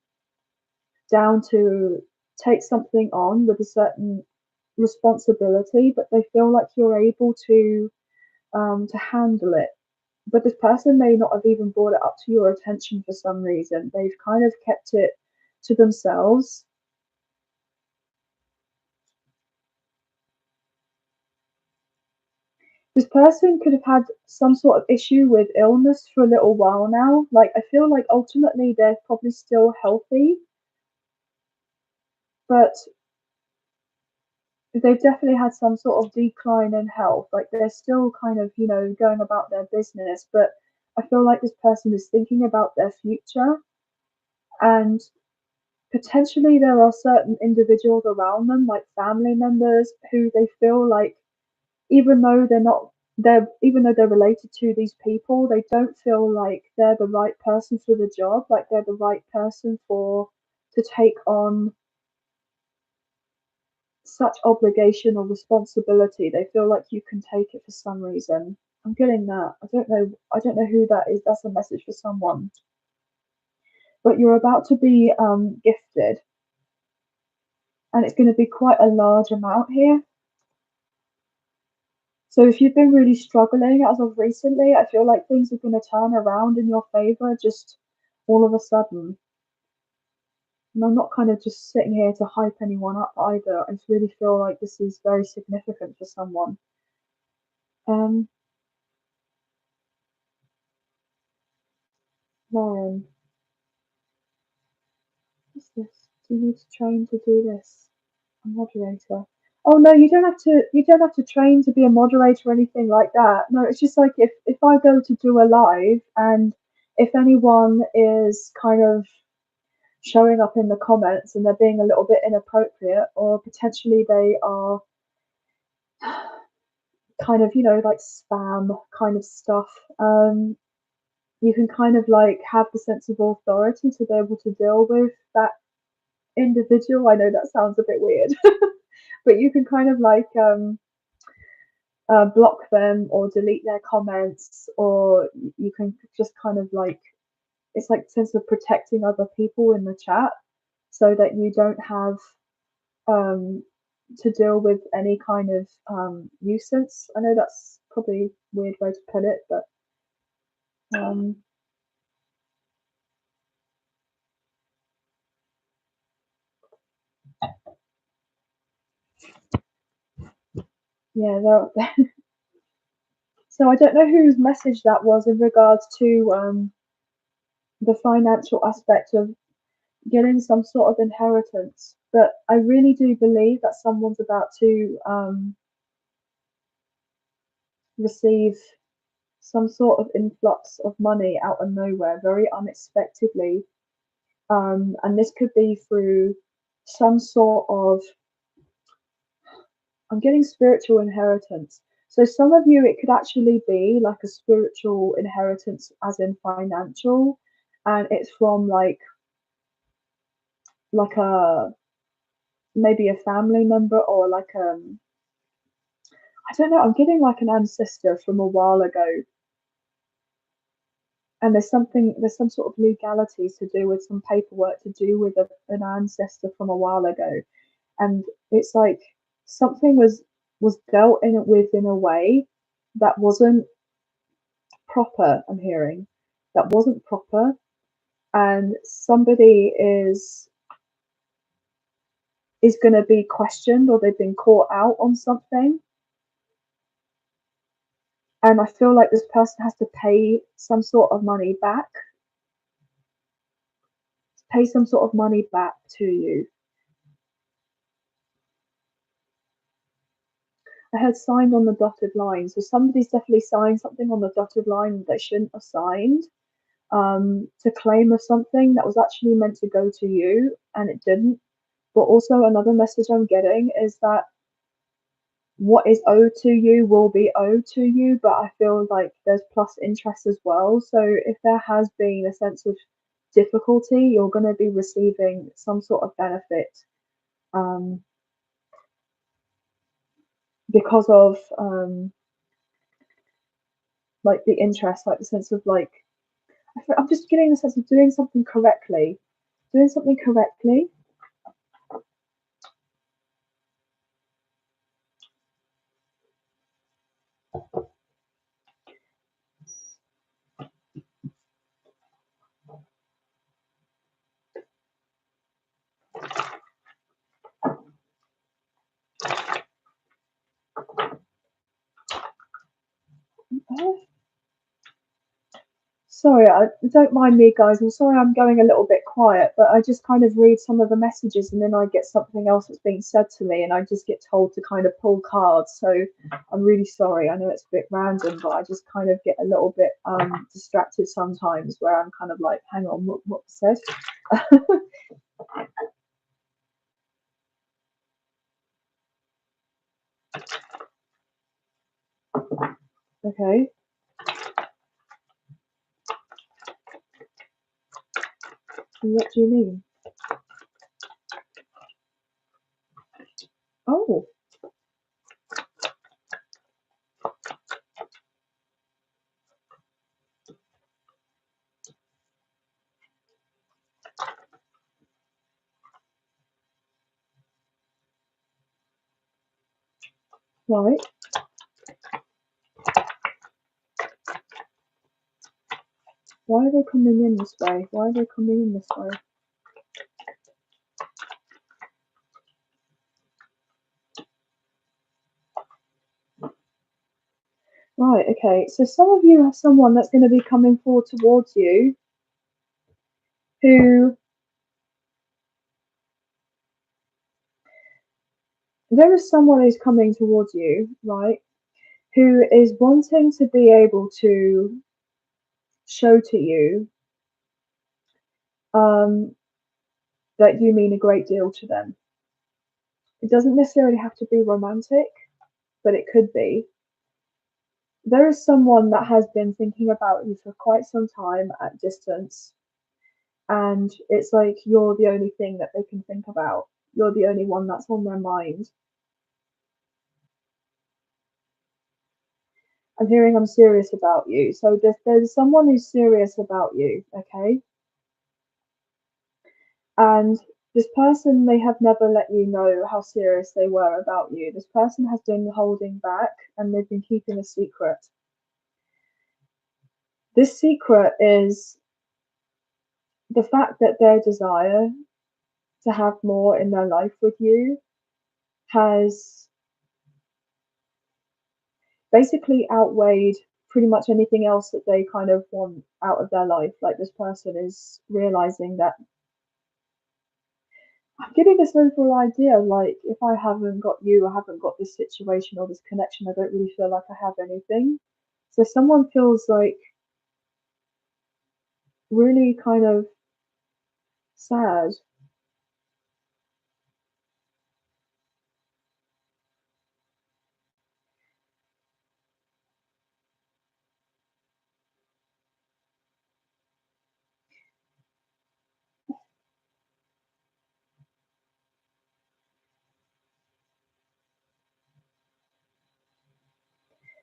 down to take something on with a certain responsibility, but they feel like you're able to handle it. But this person may not have even brought it up to your attention for some reason. They've kind of kept it to themselves. This person could have had some sort of issue with illness for a little while now. Like, I feel like ultimately they're probably still healthy, but they've definitely had some sort of decline in health. Like, they're still kind of, going about their business, but I feel like this person is thinking about their future, and potentially there are certain individuals around them, like family members, who they feel like, even though they're related to these people, they don't feel like they're the right person for the job, like they're the right person to take on such obligation or responsibility. They feel like you can take it for some reason. I'm getting that. I don't know who that is. That's a message for someone. But you're about to be gifted, and it's going to be quite a large amount here. So if you've been really struggling as of recently, I feel like things are going to turn around in your favor just all of a sudden. And I'm not kind of just sitting here to hype anyone up either. I just really feel like this is very significant for someone. Lauren, what's this? Do you need to train to do this? A moderator. Oh no, you don't have to. You don't have to train to be a moderator or anything like that. No, it's just like if I go to do a live, and if anyone is kind of showing up in the comments and they're being a little bit inappropriate, or potentially they are kind of, like spam kind of stuff, you can kind of like have the sense of authority to be able to deal with that individual. I know that sounds a bit weird, but you can kind of like block them or delete their comments, or you can just kind of like, it's like a sense of protecting other people in the chat so that you don't have to deal with any kind of nuisance. I know that's probably a weird way to put it, but yeah, so I don't know whose message that was in regards to the financial aspect of getting some sort of inheritance, but I really do believe that someone's about to receive some sort of influx of money out of nowhere, very unexpectedly. And this could be through some sort of, I'm getting spiritual inheritance. So some of you, it could actually be like a spiritual inheritance, as in financial, and it's from like a maybe a family member, or like I don't know. I'm getting like an ancestor from a while ago, and there's some sort of legalities to do with some paperwork to do with an ancestor from a while ago, and it's like something was dealt in it with in a way that wasn't proper. I'm hearing that wasn't proper, and somebody is going to be questioned, or they've been caught out on something, and I feel like this person has to pay some sort of money back, to you. I had signed on the dotted line, so somebody's definitely signed something on the dotted line that they shouldn't have signed, to claim of something that was actually meant to go to you, and it didn't. But also another message I'm getting is that what is owed to you will be owed to you, but I feel like there's plus interest as well. So if there has been a sense of difficulty, you're going to be receiving some sort of benefit, because of like the interest, like the sense of like, I'm just getting the sense of doing something correctly. Doing something correctly. Sorry, don't mind me, guys. I'm sorry I'm going a little bit quiet, but I just kind of read some of the messages and then I get something else that's being said to me, and I just get told to kind of pull cards. So I'm really sorry. I know it's a bit random, but I just kind of get a little bit distracted sometimes, where I'm kind of like, hang on, what was said? Okay. What do you mean? Oh, right. Why are they coming in this way? Why are they coming in this way? Right, okay. So some of you have someone that's going to be coming forward towards you who, there is someone who's coming towards you, right, who is wanting to be able to show to you that you mean a great deal to them. It doesn't necessarily have to be romantic, but it could be. there is someone that has been thinking about you for quite some time at distance, and it's like you're the only thing that they can think about. You're the only one that's on their mind. I'm hearing I'm serious about you. So there's someone who's serious about you, okay? And this person may have never let you know how serious they were about you. This person has been holding back and they've been keeping a secret. This secret is the fact that their desire to have more in their life with you has basically outweighed pretty much anything else that they kind of want out of their life. Like this person is realizing that I'm getting this overall idea of like, if I haven't got you, I haven't got this situation or this connection, I don't really feel like I have anything. So someone feels like really kind of sad.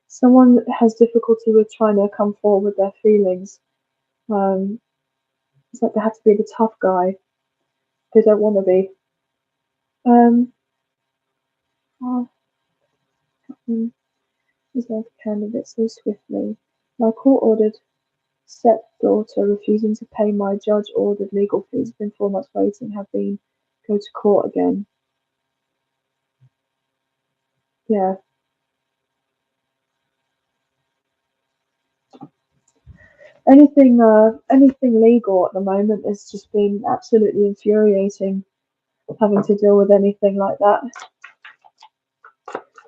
Someone has difficulty with trying to come forward with their feelings. Um, it's like they have to be the tough guy. They don't want to be. Um, oh, is like a candidate so swiftly. My court-ordered stepdaughter refusing to pay my judge-ordered legal fees within 4 months waiting have been go to court again. Yeah. Anything legal at the moment has just been absolutely infuriating, having to deal with anything like that.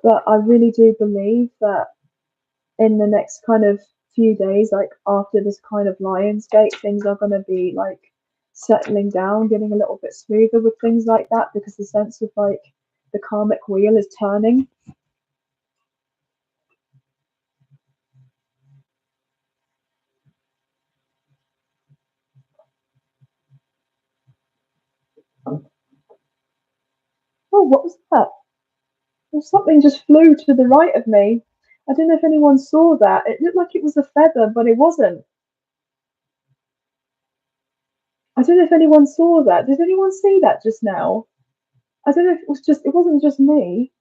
But I really do believe that in the next kind of few days, like after this kind of Lionsgate, things are going to be like settling down, getting a little bit smoother with things like that, because the sense of like the karmic wheel is turning. Oh, what was that? Well, something just flew to the right of me. I don't know if anyone saw that. It looked like it was a feather, but it wasn't. I don't know if anyone saw that. Did anyone see that just now? I don't know if it wasn't just me.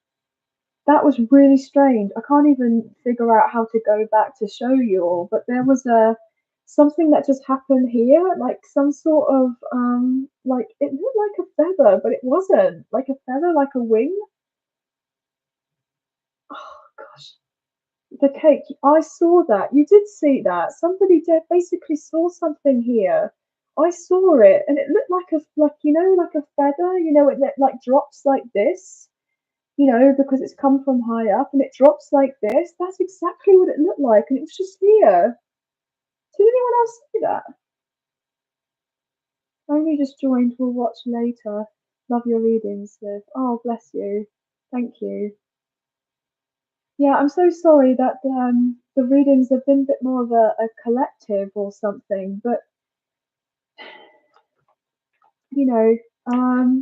That was really strange. I can't even figure out how to go back to show you all, but there was a something that just happened here, like some sort of like it looked like a feather, but it wasn't. Like a feather, like a wing. Oh gosh. The cake. I saw that. You did see that. Somebody did basically saw something here. I saw it, and it looked like like a feather. It like drops like this. Because it's come from high up, and it drops like this. That's exactly what it looked like, and it was just here. Did anyone else see that? I only just joined. We'll watch later. Love your readings, Liv. Oh, bless you. Thank you. Yeah, I'm so sorry that the readings have been a bit more of a collective or something, but you know, um,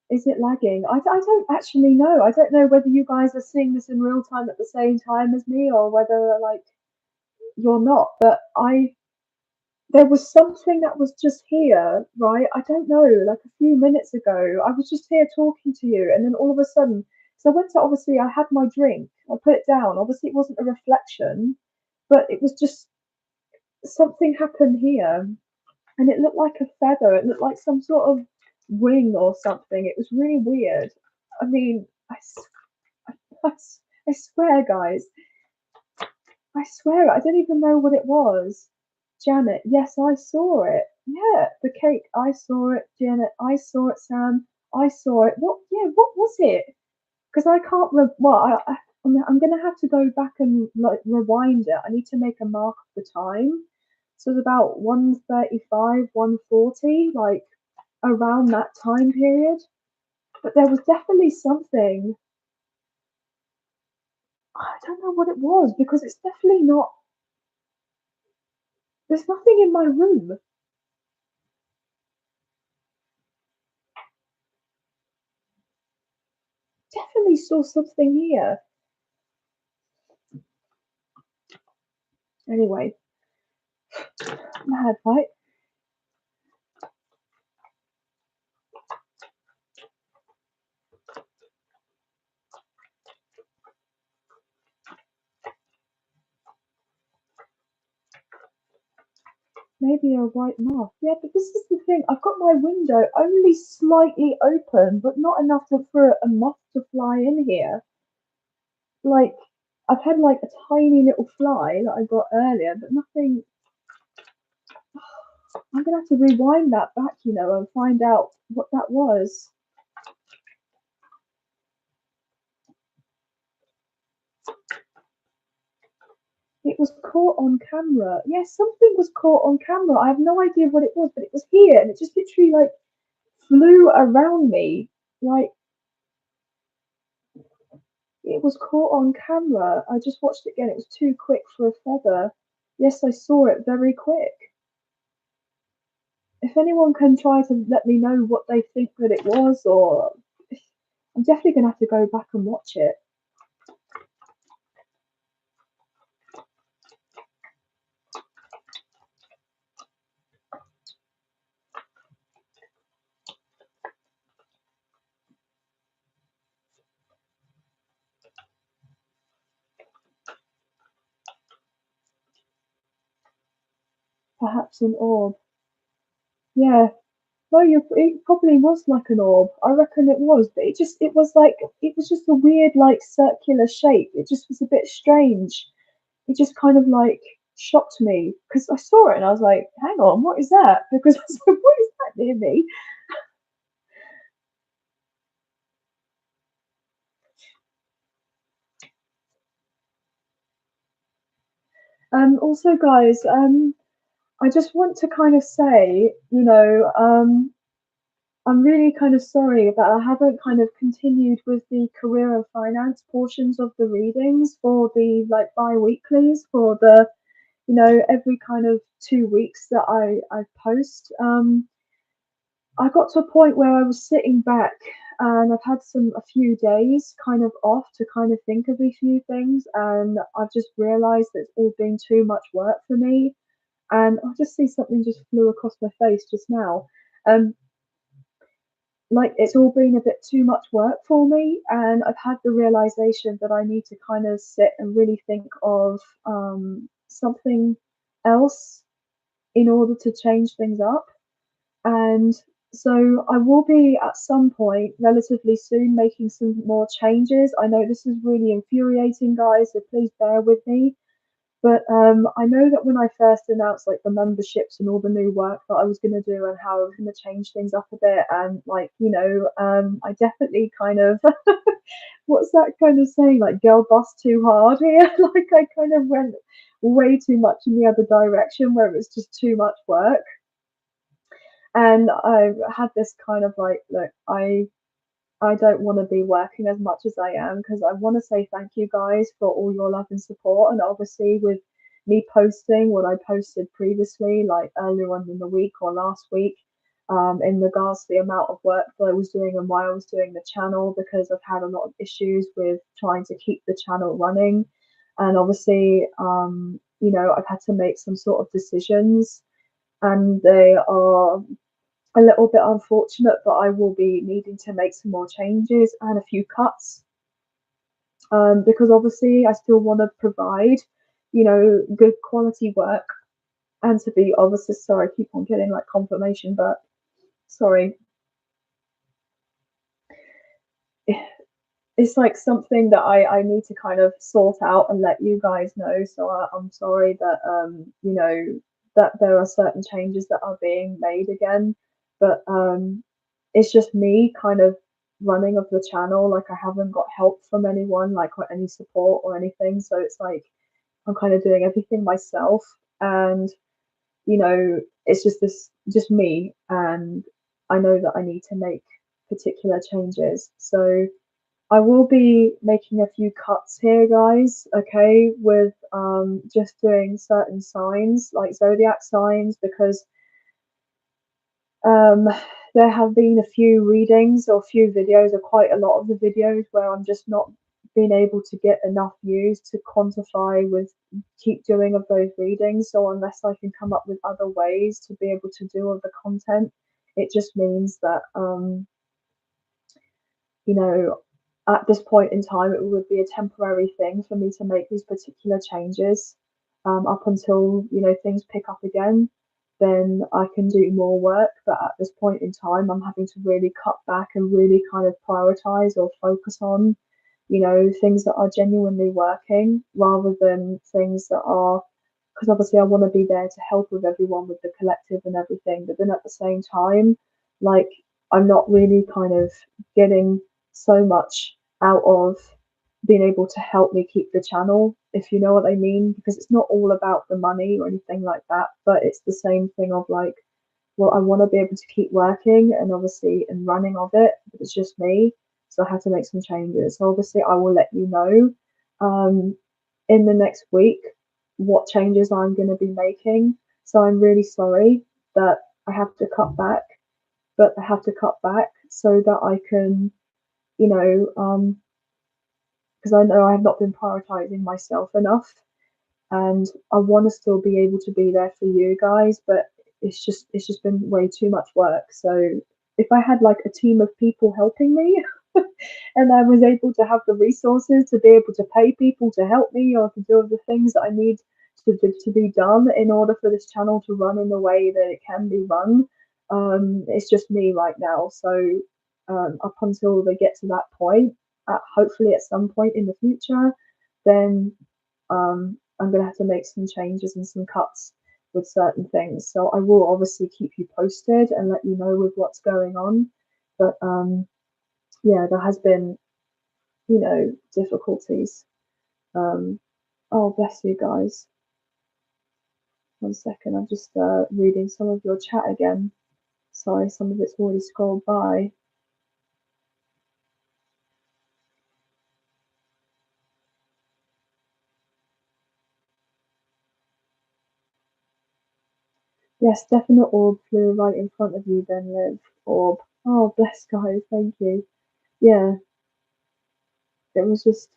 is it lagging? I don't actually know. I don't know whether you guys are seeing this in real time at the same time as me or whether like you're not. But there was something that was just here, right? I don't know, like a few minutes ago, I was just here talking to you, and then all of a sudden, so I went to obviously, I had my drink, I put it down. Obviously, it wasn't a reflection, but it was just something happened here, and it looked like a feather. It looked like some sort of wing or something. It was really weird. I mean, I, I swear, guys, I swear, I don't even know what it was. Janet, yes, I saw it. Yeah, the cake, I saw it. Janet, I saw it. Sam, I saw it. What? Yeah, what was it? Because I can't. Well, I'm gonna have to go back and like rewind it. I need to make a mark of the time. So it's about 1:35, 1:40, like around that time period. But there was definitely something. I don't know what it was, because it's definitely not, there's nothing in my room. Definitely saw something here. Anyway, mad, right? Maybe a white moth. Yeah, but this is the thing. I've got my window only slightly open, but not enough for a moth to fly in here. Like, I've had like a tiny little fly that I got earlier, but nothing. I'm gonna have to rewind that back, and find out what that was. It was caught on camera. Yes, something was caught on camera. I have no idea what it was, but it was here, and it just literally like flew around me. Like, it was caught on camera. I just watched it again. It was too quick for a feather. Yes, I saw it very quick. If anyone can try to let me know what they think that it was, or I'm definitely gonna have to go back and watch it. Perhaps an orb. Yeah. No, it probably was like an orb. I reckon it was, but it was like, it was just a weird, like, circular shape. It just was a bit strange. It just kind of like shocked me because I saw it and I was like, hang on, what is that? Because I was like, what is that near me? Also, guys, I just want to kind of say, I'm really kind of sorry that I haven't kind of continued with the career and finance portions of the readings for the like bi-weeklies, for the, every kind of 2 weeks that I post. I got to a point where I was sitting back and I've had a few days kind of off to kind of think of a few things, and I've just realized that it's all been too much work for me. And I just see something just flew across my face just now. Um, like, it's all been a bit too much work for me, and I've had the realization that I need to kind of sit and really think of something else in order to change things up. And so I will be at some point relatively soon making some more changes. I know this is really infuriating, guys, so please bear with me. But I know that when I first announced like the memberships and all the new work that I was going to do and how I was going to change things up a bit, and like, I definitely kind of what's that kind of saying, like, girl boss too hard here. Like, I kind of went way too much in the other direction where it was just too much work. And I had this kind of like, look, I don't want to be working as much as I am, because I want to say thank you guys for all your love and support. And obviously, with me posting what I posted previously, like earlier on in the week or last week, in regards to the amount of work that I was doing and why I was doing the channel, because I've had a lot of issues with trying to keep the channel running. And obviously, I've had to make some sort of decisions, and they are a little bit unfortunate, but I will be needing to make some more changes and a few cuts, because obviously I still want to provide, good quality work, and to be obviously, sorry, I keep on getting like confirmation, but sorry, it's like something that I need to kind of sort out and let you guys know. So I'm sorry that that there are certain changes that are being made again, but it's just me kind of running of the channel. Like, I haven't got help from anyone, like, or any support or anything. So it's like I'm kind of doing everything myself, and it's just me, and I know that I need to make particular changes. So I will be making a few cuts here, guys, okay, with just doing certain signs, like zodiac signs, because um, there have been a few readings or a few videos, or quite a lot of the videos, where I'm just not being able to get enough views to quantify with keep doing of those readings. So unless I can come up with other ways to be able to do all the content, it just means that you know, at this point in time, it would be a temporary thing for me to make these particular changes up until, things pick up again. Then I can do more work. But at this point in time, I'm having to really cut back and really kind of prioritize or focus on, things that are genuinely working rather than things that are, because obviously I want to be there to help with everyone with the collective and everything. But then at the same time, like, I'm not really kind of getting so much out of being able to help me keep the channel, if you know what I mean, because it's not all about the money or anything like that, but it's the same thing of like, well, I want to be able to keep working and obviously and running of it, but it's just me. So I had to make some changes. So obviously I will let you know in the next week what changes I'm going to be making. So I'm really sorry that I have to cut back, but I have to cut back so that I can, you know, because I know I have not been prioritizing myself enough, and I want to still be able to be there for you guys, but it's just been way too much work. So if I had like a team of people helping me, and I was able to have the resources to be able to pay people to help me or to do the things that I need to be done in order for this channel to run in the way that it can be run. It's just me right now. So up until they get to that point, hopefully at some point in the future, then I'm going to have to make some changes and some cuts with certain things. So I will obviously keep you posted and let you know with what's going on. But yeah, there has been, difficulties. Um, oh, bless you guys. One second, I'm just reading some of your chat again. Sorry, some of it's already scrolled by. Yes, definite orb flew right in front of you, then live orb. Oh, bless guys, thank you. Yeah, it was just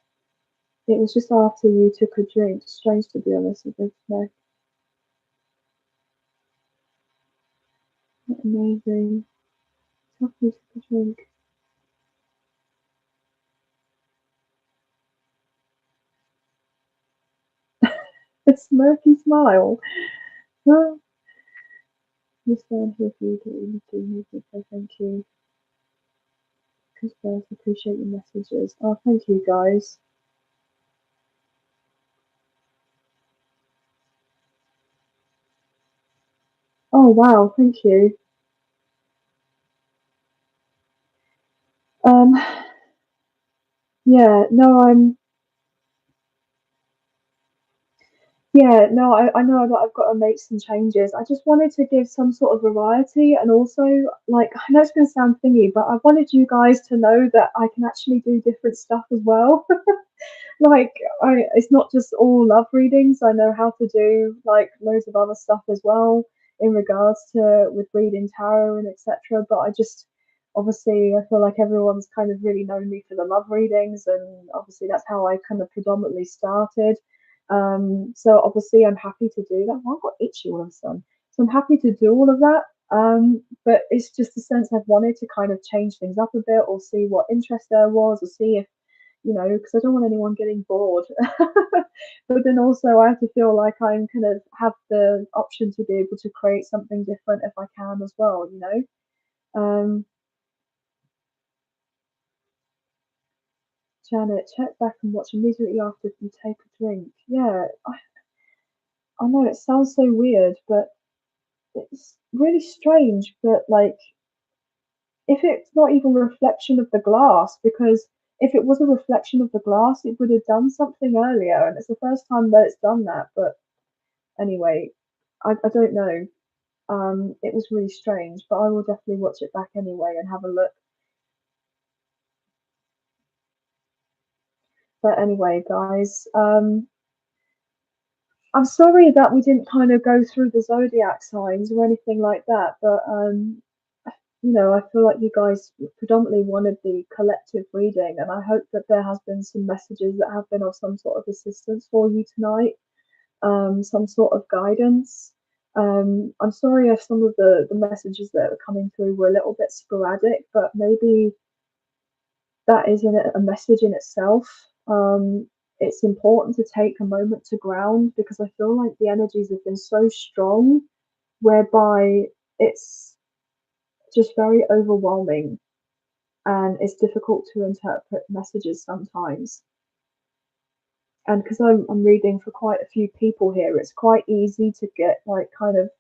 it was just after you took a drink. Strange to be honest with you. No, amazing. After you took a drink. A smirky smile. Oh, just down here for you to do so thank you. Because both appreciate your messages. Oh, thank you guys. Oh wow, thank you. Um, yeah, no, yeah, no, I know that I've got to make some changes. I just wanted to give some sort of variety, and also, like, I know it's going to sound thingy, but I wanted you guys to know that I can actually do different stuff as well. Like, it's not just all love readings. I know how to do like loads of other stuff as well in regards to with reading tarot and etc. But I just obviously I feel like everyone's kind of really known me for the love readings, and obviously that's how I kind of predominantly started. So obviously I'm happy to do that. Well, I got itchy all of a sudden, so I'm happy to do all of that. But it's just a sense I've wanted to kind of change things up a bit, or see what interest there was, or see if because I don't want anyone getting bored. But then also, I have to feel like I'm kind of have the option to be able to create something different if I can as well. Um, Janet, check back and watch immediately after you take a drink. Yeah, I know it sounds so weird, but it's really strange. But like, if it's not even a reflection of the glass, because if it was a reflection of the glass, it would have done something earlier, and it's the first time that it's done that. But anyway, I don't know. It was really strange, but I will definitely watch it back anyway and have a look. But anyway, guys, I'm sorry that we didn't kind of go through the zodiac signs or anything like that, but I feel like you guys predominantly wanted the collective reading, and I hope that there has been some messages that have been of some sort of assistance for you tonight, some sort of guidance. I'm sorry if some of the messages that are coming through were a little bit sporadic, but maybe that isn't a message in itself. It's important to take a moment to ground because I feel like the energies have been so strong, whereby it's just very overwhelming and it's difficult to interpret messages sometimes. And because I'm reading for quite a few people here, it's quite easy to get like kind of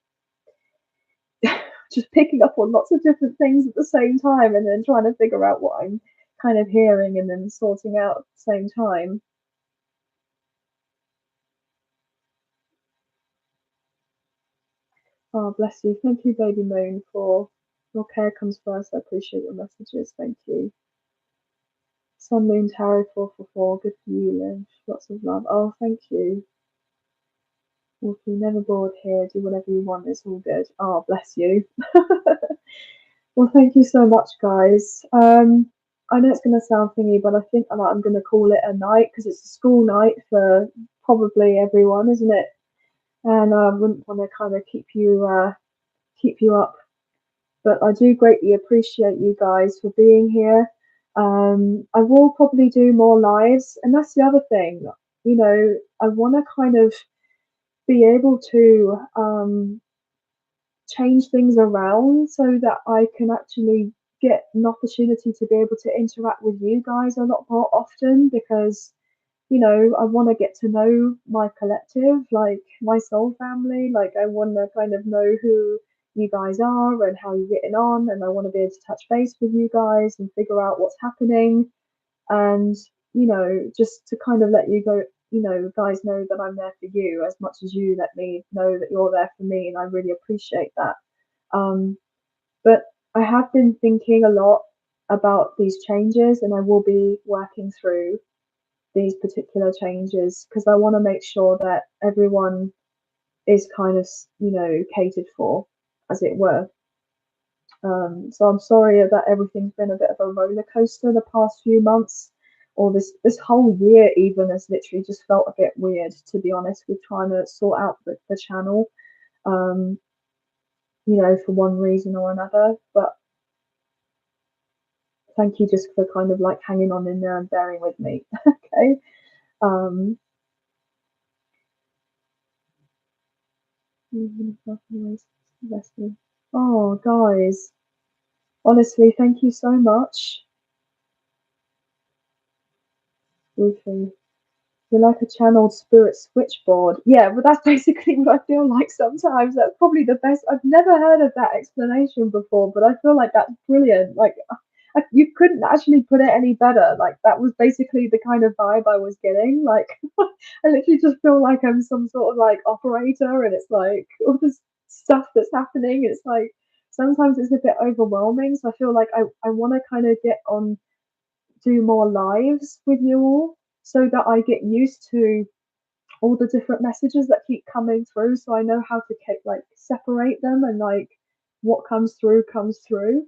just picking up on lots of different things at the same time and then trying to figure out what I'm kind of hearing and then sorting out at the same time. Oh, bless you. Thank you, Baby Moon, for your care comes first. I appreciate your messages. Thank you. Sun Moon Tarot 444. Good for you, Liv. Lots of love. Oh, thank you. Wolfie, never bored here. Do whatever you want. It's all good. Oh, bless you. Well, thank you so much, guys. I know it's going to sound thingy, but I think I'm going to call it a night because it's a school night for probably everyone, isn't it? And I wouldn't want to kind of keep you up. But I do greatly appreciate you guys for being here. I will probably do more lives, and that's the other thing. I want to kind of be able to change things around so that I can actually get an opportunity to be able to interact with you guys a lot more often because I want to get to know my collective, like my soul family. Like, I want to kind of know who you guys are and how you're getting on, and I want to be able to touch base with you guys and figure out what's happening. And, just to kind of let you go, guys know that I'm there for you as much as you let me know that you're there for me, and I really appreciate that. Um, but I have been thinking a lot about these changes, and I will be working through these particular changes because I want to make sure that everyone is kind of, catered for, as it were. So I'm sorry that everything's been a bit of a roller coaster the past few months, or this whole year even has literally just felt a bit weird, to be honest, with trying to sort out the channel, um, for one reason or another. But thank you just for kind of like hanging on in there and bearing with me. Okay. Um, oh, guys, honestly, thank you so much. Ruthie. You're like a channeled spirit switchboard. Yeah, but that's basically what I feel like sometimes. That's probably the best. I've never heard of that explanation before, but I feel like that's brilliant. Like, you couldn't actually put it any better. Like, that was basically the kind of vibe I was getting. Like, I literally just feel like I'm some sort of like operator, and it's like all this stuff that's happening. It's like sometimes it's a bit overwhelming. So I feel like I want to kind of get on, do more lives with you all so that I get used to all the different messages that keep coming through, so I know how to separate them, and like what comes through comes through.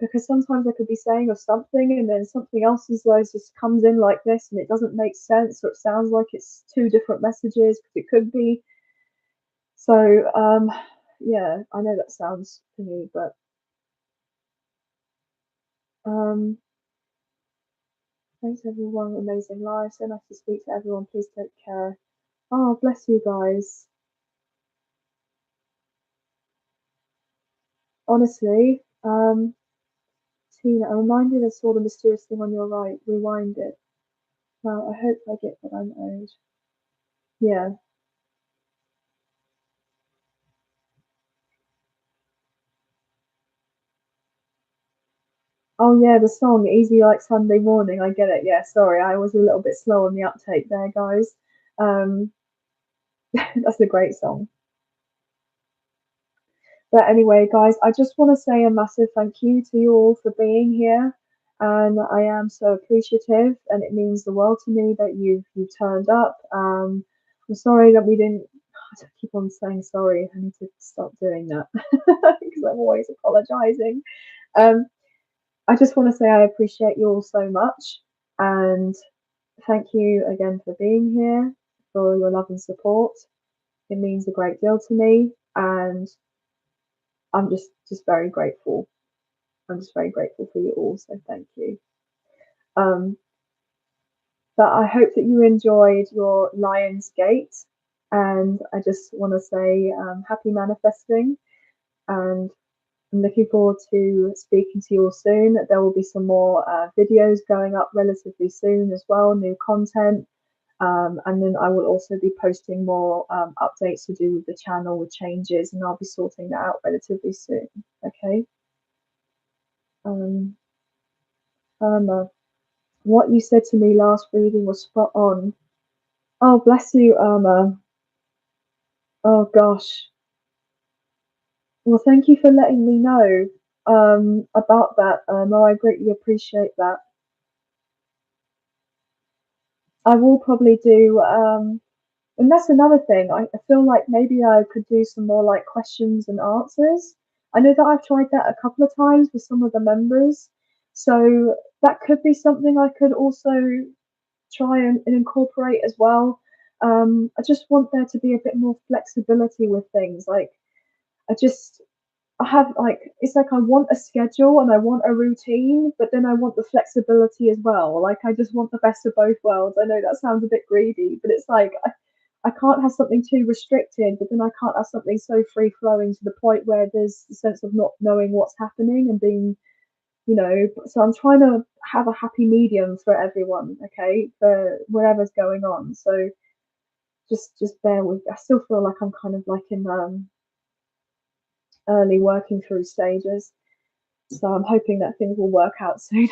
Because sometimes I could be saying of something and then something else is like just comes in like this and it doesn't make sense, or it sounds like it's two different messages because it could be. So yeah, I know that sounds thingy, but thanks everyone, amazing live, so nice to speak to everyone, please take care. Oh, bless you guys. Honestly, Tina, a reminder I saw the mysterious thing on your right. Rewind it. Well, I hope I get what I'm owed. Yeah. Oh yeah, the song "Easy Like Sunday Morning." I get it. Yeah, sorry, I was a little bit slow on the uptake there, guys. Um, that's a great song. But anyway, guys, I just want to say a massive thank you to you all for being here. and I am so appreciative, and it means the world to me that you've turned up. I'm sorry that we didn't. I keep on saying sorry. I need to stop doing that because I'm always apologizing. Um, I just want to say I appreciate you all so much, and thank you again for being here, for your love and support. It means a great deal to me, and I'm just very grateful. I'm just very grateful for you all. So thank you. Um, but I hope that you enjoyed your Lion's Gate, and I just want to say happy manifesting, and I'm looking forward to speaking to you all soon. There will be some more videos going up relatively soon as well, new content. And then I will also be posting more updates to do with the channel with changes, and I'll be sorting that out relatively soon. Okay. Um, Irma, what you said to me last reading was spot on. Oh, bless you, Irma. Oh gosh. Well, thank you for letting me know about that, Irma. I greatly appreciate that. I will probably do, and that's another thing. I feel like maybe I could do some more like questions and answers. I know that I've tried that a couple of times with some of the members, so that could be something I could also try and incorporate as well. I just want there to be a bit more flexibility with things. Like I just I have like it's like I want a schedule and I want a routine, but then I want the flexibility as well. Like I just want the best of both worlds. I know that sounds a bit greedy, but it's like I can't have something too restricted, but then I can't have something so free flowing to the point where there's a sense of not knowing what's happening and being, so I'm trying to have a happy medium for everyone, okay, for whatever's going on. So just bear with. I still feel like I'm kind of like in early working through stages. So I'm hoping that things will work out soon.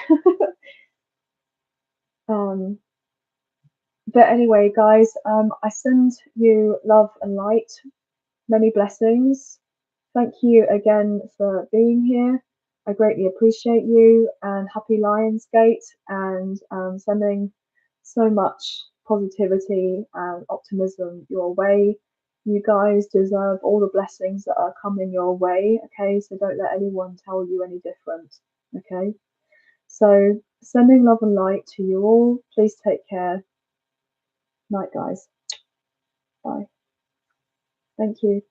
um, but anyway, guys, I send you love and light, many blessings. Thank you again for being here. I greatly appreciate you, and happy Lionsgate, and sending so much positivity and optimism your way. You guys deserve all the blessings that are coming your way, okay? So don't let anyone tell you any different, okay? So sending love and light to you all. Please take care. Night, guys. Bye. Thank you.